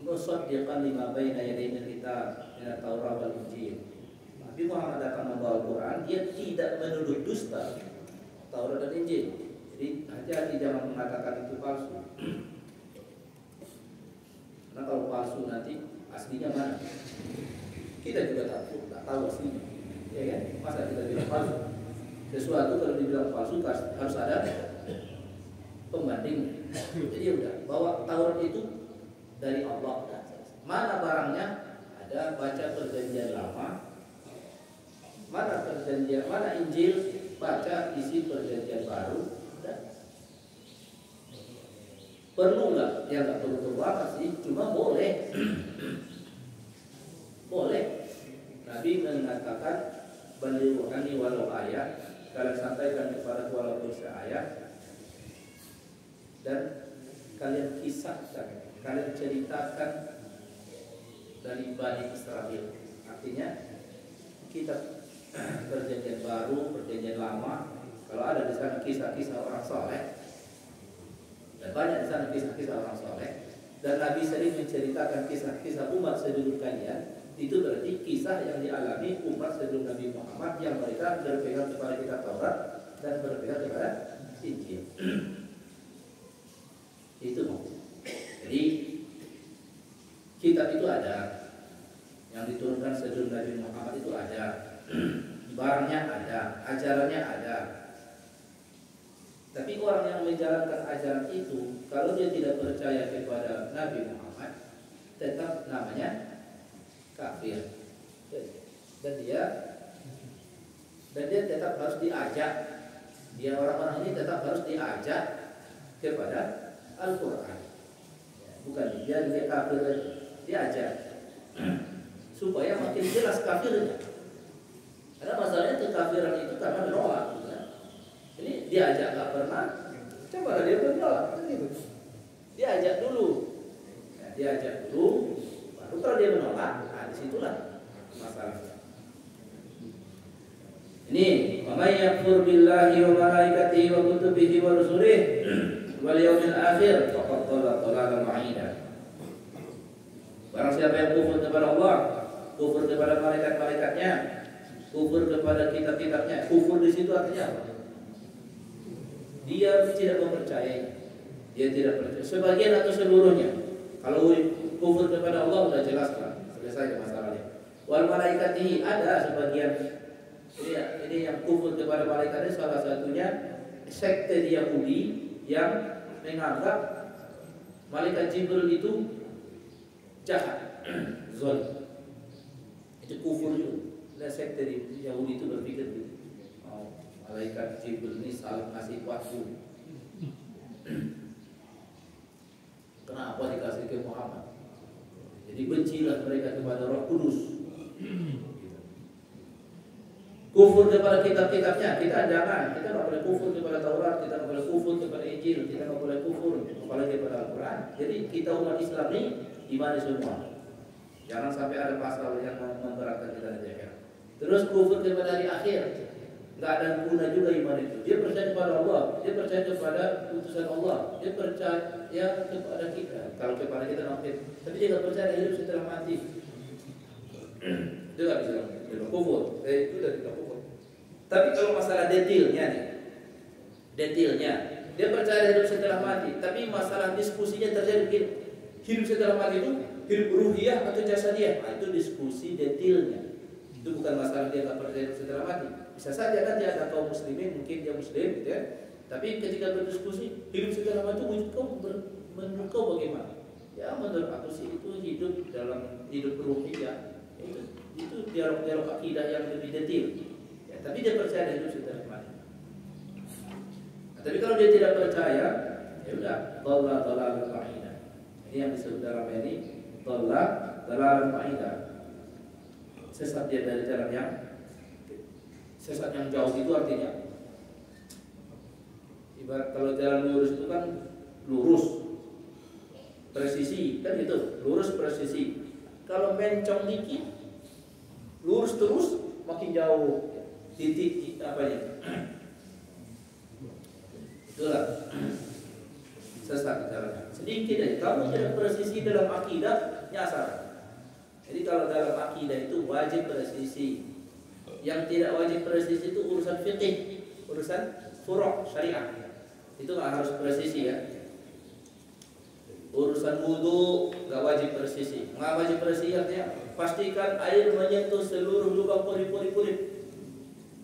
musaddiqan lima baina yadayhi min kitab min Taurat wal Injil. Nabi Muhammad datang membawa Al-Quran, dia tidak menuduh dusta Taurat dan Injil. Jadi hati-hati jangan mengatakan itu palsu. Karena kalau palsu nanti aslinya mana? Kita juga tak tahu aslinya, ya kan? Masa kita bilang palsu? Sesuatu kalau dibilang palsu harus ada pembanding. Jadi udah bahwa Taurat itu dari Allah. Mana barangnya? Ada baca perjanjian lama. Mana perjanjian? Mana Injil? Baca isi perjanjian baru. Dan perlu nggak? Ya nggak perlu banget sih. Cuma boleh. Boleh. Nabi mengatakan balighu'ani walau ayat, kalian sampaikan kepada walaupun seayat, dan kalian kisahkan, kalian ceritakan dari Bani Israel. Artinya kitab perjanjian baru, perjanjian lama, kalau ada di sana kisah-kisah orang soleh, dan banyak di sana kisah-kisah orang soleh, dan Nabi sering menceritakan kisah-kisah umat sebelum kalian. Itu berarti kisah yang dialami umat sebelum Nabi Muhammad yang mereka berpegang kepada kitab Taurat dan berpegang kepada Injil. Itu maksudnya. Jadi kitab itu ada, yang diturunkan sebelum Nabi Muhammad itu ada, barangnya ada, ajarannya ada. Tapi orang yang menjalankan ajaran itu, kalau dia tidak percaya kepada Nabi Muhammad, tetap namanya kafir. Dan dia tetap harus diajak. Dia orang-orang ini tetap harus diajak kepada Al-Quran. Bukan dia kafir aja, diajak supaya makin jelas kafirnya. Karena masalahnya kekafiran itu karena menolak. Ini diajak nggak pernah, coba dia menolak, gitu. Diajak dulu, diajak dulu, baru kalau dia menolak, disitulah masalahnya. Ini may yakfur billahi wa malaikatihi wa kutubihi wa rusulihi wal yaumil akhir faqad dhalla dhalalan ba'ida. Barang siapa yang kufur kepada Allah, kufur kepada malaikat-malaikatnya, kufur kepada kitab-kitabnya, kufur di situ artinya apa? Dia tidak mempercayai. Dia tidak percaya sebagian atau seluruhnya. Kalau kufur kepada Allah sudah jelas lah, selesai masalahnya. Wal malaikatihi, ada sebagian. Ini yang kufur kepada malaikatnya, salah satunya sekte Yahudi yang menganggap malaikat Jibril itu jahat, zalim. Itu kufur juga. Dan sekte Yahudi itu berpikir gitu. Oh, malaikat Jibril ini salah ngasih waktu. Kenapa dikasih ke Muhammad? Jadi bencilah mereka kepada Roh Kudus. Kufur kepada kitab-kitabnya, kita jangan. Kita nggak boleh kufur kepada Taurat, kita nggak boleh kufur kepada Injil, kita nggak boleh kufur apalagi kepada Al-Quran. Jadi kita umat Islam ini imani semua. Jangan sampai ada pasal yang memberatkan kita di akhirat. Terus kufur kepada hari akhir, nggak ada guna juga iman itu. Dia percaya kepada Allah, dia percaya kepada utusan Allah, dia percaya kepada kita. Kalau kepada kita nafid, tapi dia nggak percaya hidup setelah mati. Dia nggak bisa bilang kufur. Itu dari kufur. Tapi kalau masalah detailnya nih, dia percaya hidup setelah mati. Tapi masalah diskusinya terjadi hidup setelah mati itu hidup ruhiyah atau jasadiah. Nah, itu diskusi detailnya. Itu bukan masalah dia nggak percaya hidup setelah mati. Bisa saja kan dia ada kaum muslimin, mungkin dia muslim, gitu ya. Tapi ketika berdiskusi hidup setelah mati, menurut kau bagaimana? Ya menurut aku sih itu hidup dalam hidup ruhiyah. Itu dialog-dialog akidah yang lebih detail. Ya, tapi dia percaya hidup setelah mati. Tapi kalau dia tidak percaya, ya udah, dhalalan ba'idah. Ini yang disebut dalam ini dhalalan ba'idah. Sesat dia dari jalan yang jauh itu artinya ibarat kalau jalan lurus itu kan lurus presisi kan itu, lurus presisi. Kalau mencong dikit lurus terus makin jauh titik apanya. Itulah sesat jalannya. Sedikit aja. Kamu tidak presisi dalam akidah, nyasar. Jadi kalau dalam akidah itu wajib presisi. Yang tidak wajib presisi itu urusan fikih, urusan furu' syariah. Itu nggak harus presisi ya. Urusan wudu nggak wajib presisi. Nggak wajib presisi artinya pastikan air menyentuh seluruh lubang pori-pori.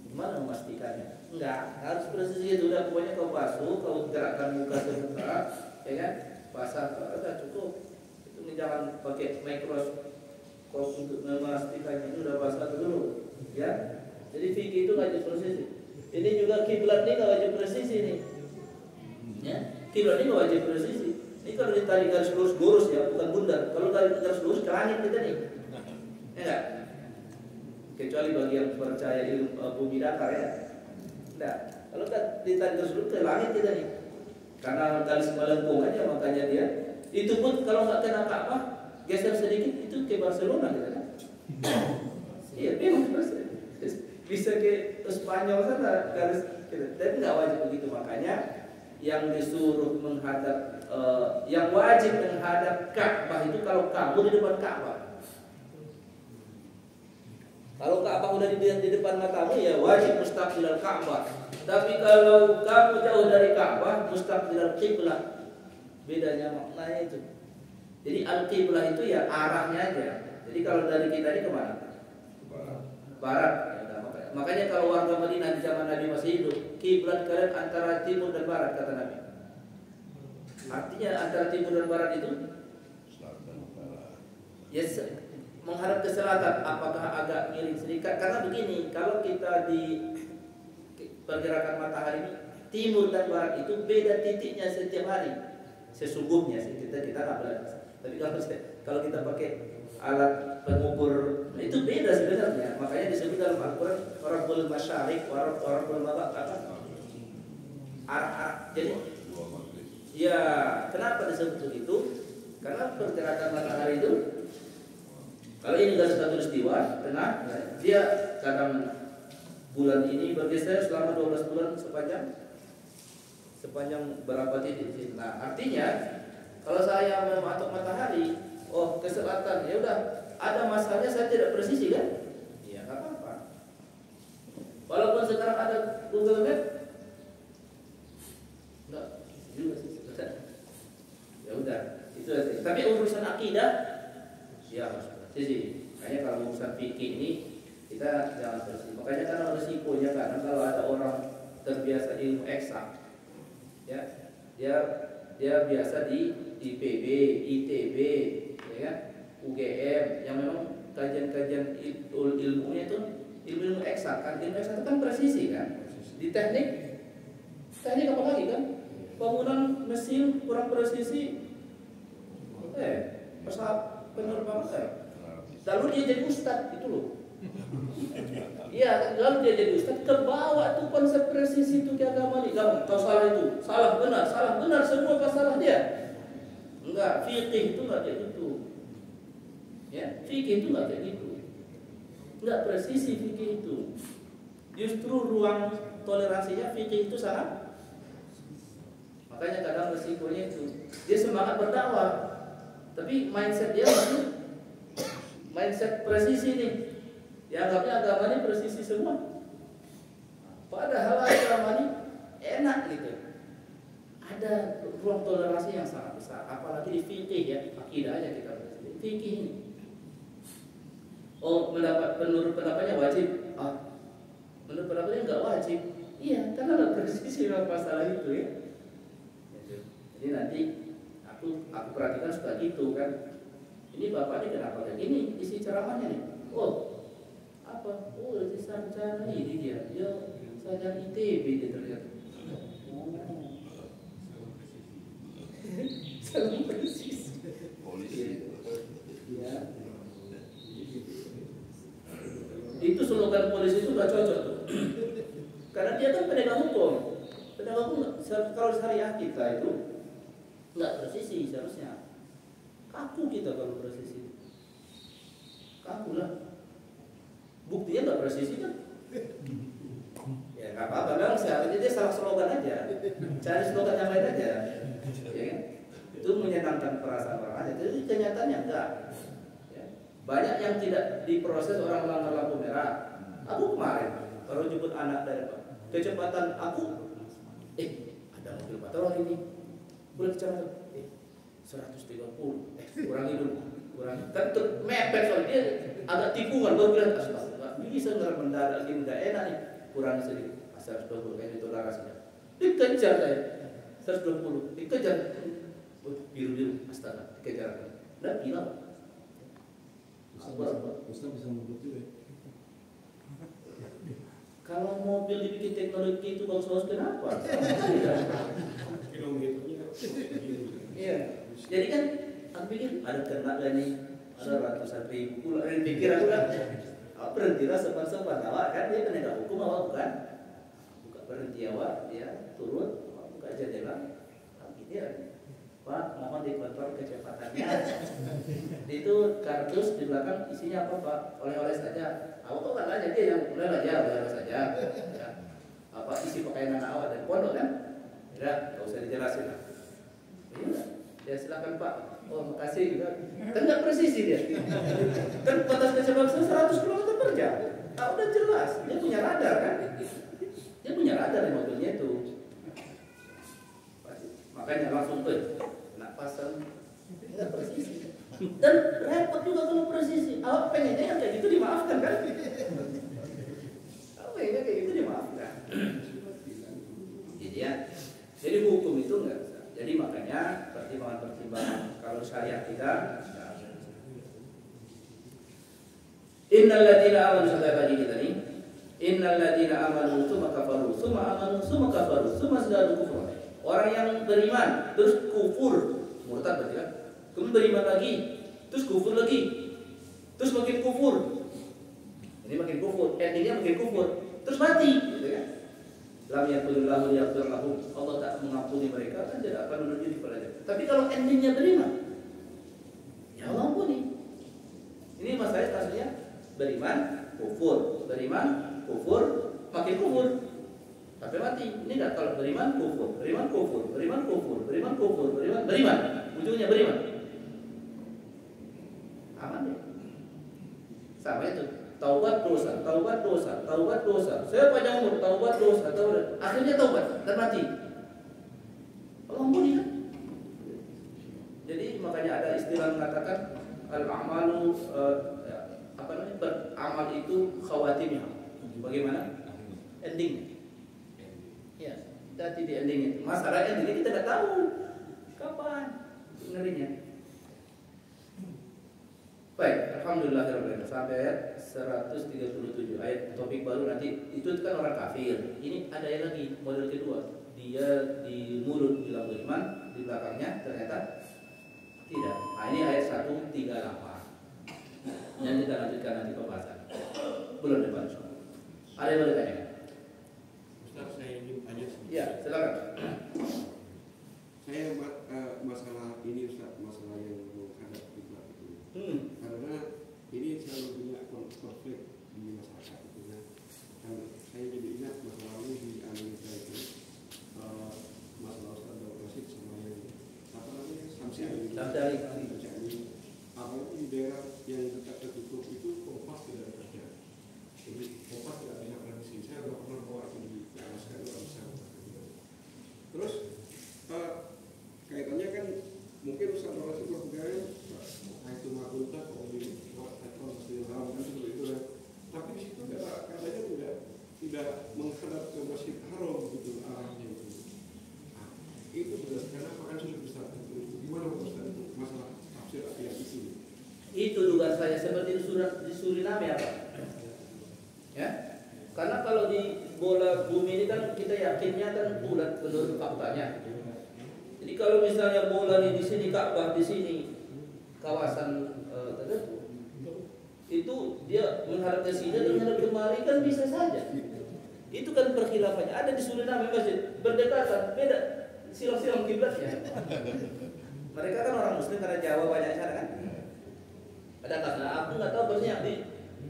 Gimana memastikannya? Enggak, harus presisi itu. Udah pokoknya kau basuh, kau gerakkan muka sebentar, ya kan? Basah, udah cukup. Itu jangan pakai mikroskop untuk memastikannya ini udah basah dulu, ya. Jadi fikih itu wajib presisi. Ini juga kiblat ini nggak wajib presisi nih, ya. Kiblat ini nggak wajib presisi. Ini kalau ditarik garis lurus ya, bukan bundar. Kalau tarik garis lurus ke langit kita nih, ya enggak? Kecuali bagi yang percaya ilmu bumi datar ya. Nah, kalau ditarik garis lurus ke langit kita nih, karena garis melengkung aja makanya dia. Itu pun kalau nggak kena Ka'bah, geser sedikit itu ke Barcelona kita kan. Iya, memang bisa ke Spanyol sana garis kita. Tapi nggak wajib begitu, makanya yang disuruh menghadap, yang wajib menghadap Ka'bah itu kalau kamu di depan Ka'bah. Kalau Ka'bah udah di depan matamu ya wajib mustaqbilal Ka'bah. Tapi kalau kamu jauh dari Ka'bah, mustaqbilal qiblah. Bedanya maknanya itu. Jadi al-qiblah itu ya arahnya aja. Jadi kalau dari kita ini kemana? Barat. Ya, makanya kalau warga Madinah di zaman Nabi masih hidup, kiblat kalian antara timur dan barat kata Nabi. Artinya antara timur dan barat itu yes, menghadap ke selatan. Apakah agak miring sedikit? Karena begini, kalau kita di pergerakan matahari ini, timur dan barat itu beda titiknya setiap hari. Sesungguhnya kita nggak belajar. Tapi kalau kita pakai alat pengukur, nah itu beda sebenarnya. Makanya disebut dalam Al-Quran Rabbul Masyariq, Rabbul Maghrib, arah. Jadi, ya kenapa disebut begitu? Karena pergerakan matahari itu, kalau ini garis khatulistiwa tengah, dia kadang bulan ini bergeser selama 12 bulan sepanjang berapa titik. Nah, artinya kalau saya mematok matahari, ke selatan, ya udah ada masanya saya tidak presisi kan? Iya, nggak apa-apa. Walaupun sekarang ada Google Map, enggak juga sih sebenarnya. Ya udah, itu aja. Tapi urusan akidah, ya harus presisi. Makanya kalau urusan fikih ini kita jangan presisi. Makanya karena resikonya karena kalau ada orang terbiasa ilmu eksak, ya dia biasa di IPB, ITB, ya kan, UGM yang memang kajian-kajian ilmunya itu ilmu eksak kan, ilmu eksak itu kan presisi kan. Di teknik apa lagi kan? Bangunan mesin kurang presisi, pesawat penerbangan. Lalu dia jadi ustadz itu loh. Iya, lalu dia jadi ustadz, kebawa tuh konsep presisi itu ke agama nih. Kau salah itu, salah benar, semua pas salah dia. Enggak, fikih itu enggak kayak gitu. Ya, fikih itu enggak kayak gitu. Enggak presisi fikih itu. Justru ruang toleransinya fikih itu sangat. Makanya kadang resikonya itu dia semangat berdakwah, tapi mindset dia masih mindset presisi nih. Dianggapnya agama ini presisi semua. Padahal agama ini enak gitu. Ada ruang toleransi yang sangat besar. Apalagi di fikih ya, akidah aja kita presisi. Fikih ini. Menurut pendapatnya wajib. Menurut pendapatnya enggak wajib. Iya, karena ada presisi masalah itu ya. Jadi nanti aku perhatikan suka gitu kan. Ini bapak ini kenapa kayak gini isi ceramahnya nih? Sarjana ini dia sarjana ITB dia terlihat. Salah presisi. Polisi. Ya. Itu slogan polisi itu gak cocok tuh. Karena dia kan penegak hukum. Penegak hukum kalau syariah kita itu nggak presisi seharusnya. Kaku kita kalau presisi. Kaku lah. Buktinya nggak presisi kan? Ya nggak apa-apa, memang seharusnya dia salah slogan aja. Cari slogan yang lain aja. Ya kan? Itu menyenangkan perasaan orang aja. Jadi kenyataannya enggak. Ya. Banyak yang tidak diproses orang melanggar lampu merah. Aku kemarin baru jemput anak dari kecepatan aku, ada mobil patroli ini, boleh kecepatan, 130, kurangi dulu, kurangi. Kan mepet soal dia agak tikungan, baru bilang astagfirullah, bisa nggak mendadak gini nggak enak nih, kurangi sedikit, 120 kayak itu larasnya, dikejar saya, 120, dikejar, biru astaga, dikejar, dan gila. Ustaz bisa ngebut juga ya? Kalau mobil dibikin teknologi itu bagus-bagus kenapa? Kilometernya. Iya. Jadi kan aku pikir ada kena nih, ada ratusan ribu pula. Pikir aku kan, berhentilah sepan-sepan awak kan dia penegak hukum awak bukan? Buka berhenti awak, dia turun, buka jendela, tapi dia Pak, mohon dikontrol kecepatannya. Itu kardus di belakang isinya apa Pak? Oleh-oleh saja. Awak kok nanya dia yang oleh-oleh saja. Ya. Apa isi pakaian anak awak dari pondok kan? Ya, nggak usah dijelasin lah. Ya silakan Pak. Oh makasih. Kan nggak presisi dia. Kan batas kecepatan 100 km/jam. Udah jelas. Dia punya radar kan? Dia punya radar di mobilnya itu. Makanya langsung nak pasang nggak presisi. Dan repot juga kalau presisi. Awak pengennya yang kayak gitu dimaafkan kan? Awak pengennya kayak gitu dimaafkan. Jadi hukum itu nggak bisa. Jadi makanya pertimbangan kalau syariat kita. Innal ladzina amanu sudah tadi kita nih. Innal ladzina amanu tsumma kafaru, tsumma amanu, tsumma kafaru, tsumma zadu kufra. Orang yang beriman terus kufur, murtad berarti kan? Kemudian beriman lagi, terus kufur lagi, terus makin kufur. Ini makin kufur, endingnya makin kufur, terus mati, gitu kan? Lam yakulillahu yaghfir lahum. Allah tak mengampuni mereka kan tidak akan menuju di pelajaran. Tapi kalau endingnya beriman, ya Allah ampuni. Ini masalah kasusnya beriman, kufur, makin kufur. Tapi mati, ini enggak kalau beriman kufur, beriman, ujungnya beriman. Aman deh. Sama itu, taubat dosa. Saya panjang umur, taubat dosa, akhirnya taubat dan mati. Allah ampuni kan? Jadi makanya ada istilah mengatakan al-amalu beramal itu khawatimnya. Bagaimana? Ending. Ya, tadi di endingnya. Masalah endingnya kita tidak tahu kapan ngerinya. Baik, alhamdulillahirabbil alamin. Sampai ayat 137 ayat topik baru nanti. Itu kan orang kafir. Ini ada yang lagi model kedua. Dia di mulut bilang beriman, di belakangnya ternyata tidak. Nah, ini ayat 138. Yang kita lanjutkan nanti pembahasan. Bulan depan. Ada yang boleh tanya? Ustaz, saya ingin tanya sedikit. Ya, silakan. Saya masalah ini Ustaz, masalah yang menghadap kiblat itu. Karena ini selalu punya konflik di masyarakat itu ya. Dan saya jadi ingat masa lalu di Amerika itu masalah Ustaz Abdul Rasid sama yang apa namanya Samsiari. Apalagi di daerah yang dekat tertutup itu kompas tidak bekerja. Jadi kompas tidak banyak transisi. Saya sudah pernah bawa itu di Alaska itu besar. Terus kaitannya kan mungkin Ustaz Abdul Rasid berpikir itu makunta kalau di sektor Masjidil Haram kan seperti itu kan. Tapi di situ katanya tidak menghadap ke Masjid Haram gitu arahnya itu. Nah, itu berdasarkan apa kan sulit Ustaz itu. Gimana Ustaz itu masalah tafsir ayat itu? Itu dugaan saya seperti di Suriname apa? Ya, karena kalau di bola bumi ini kan kita yakinnya kan bulat menurut faktanya. Jadi kalau misalnya bola di sini, Ka'bah di sini, kawasan tertentu, itu dia menghadap ke sini dan menghadap kemari kan bisa saja. Itu kan perkhilafannya. Ada di Suriname masjid berdekatan, beda silang-silang kiblatnya. Mereka kan orang Muslim karena Jawa banyak sana kan. Ada karena aku nggak tahu persisnya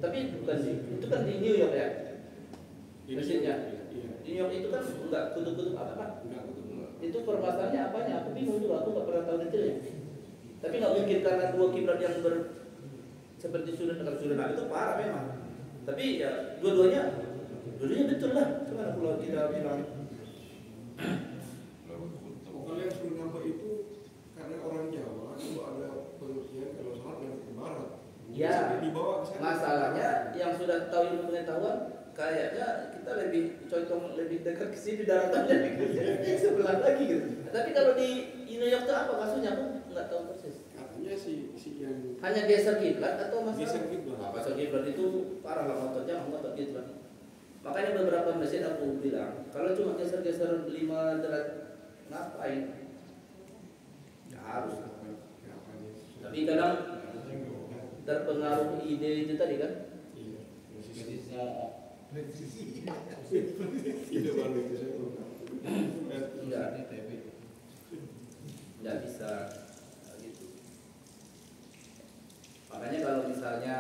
tapi bukan itu kan di New York ya. Masjidnya. Di New York itu kan enggak kutub-kutub apa kan? Itu permasalahannya apanya? Aku bingung juga, aku nggak pernah tahu detailnya. Tapi nggak mungkin karena dua kiblat yang seperti Suriname itu parah memang. Tapi ya dua-duanya betul lah. Cuman kalau kita bilang kalau yang Suriname itu karena orang Jawa itu ada pengertian kalau sholat nanti ke barat. Ya, dibawa ke sana. masalahnya yang sudah tahu ilmu pengetahuan kayaknya kita lebih dekat ke sini daratannya sebelah lagi gitu. Tapi kalau di New York itu apa kasusnya aku nggak tahu persis. Katanya si yang Hanya geser kiblat atau masalah? geser kiblat. Geser kiblat itu parah lah motornya ngotot kiblat. Makanya beberapa masjid aku bilang kalau cuma geser-geser 5 derajat ngapain? Ya harus. Tapi kadang terpengaruh ide itu tadi kan? Iya. Ide baru itu saya belum tahu. Enggak bisa gitu. Makanya kalau misalnya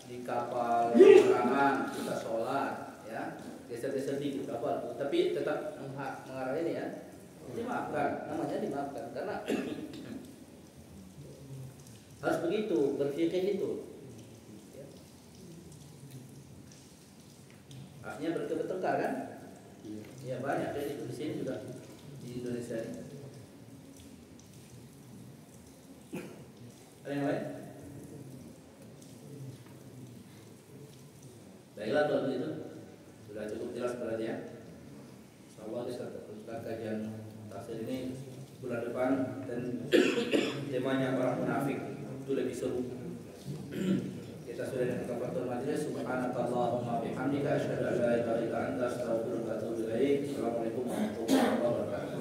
di kapal penerangan kita sholat ya geser-geser dikit kapal, tapi tetap mengarah ini ya dimaafkan, namanya dimaafkan karena harus begitu berpikir itu ya. Artinya bertengkar kan ya banyak ya di sini juga di Indonesia ini. Ada yang lain? Baiklah kalau begitu sudah cukup jelas perhatian. Insyaallah kita teruskan kajian tafsir ini bulan depan dan temanya orang munafik itu lebih seru. Kita sudah dengan kafatul majlis. Subhanakallahumma bihamdika asyhadu an la ilaha illa anta astaghfiruka wa atubu ilaik. Assalamualaikum warahmatullahi wabarakatuh.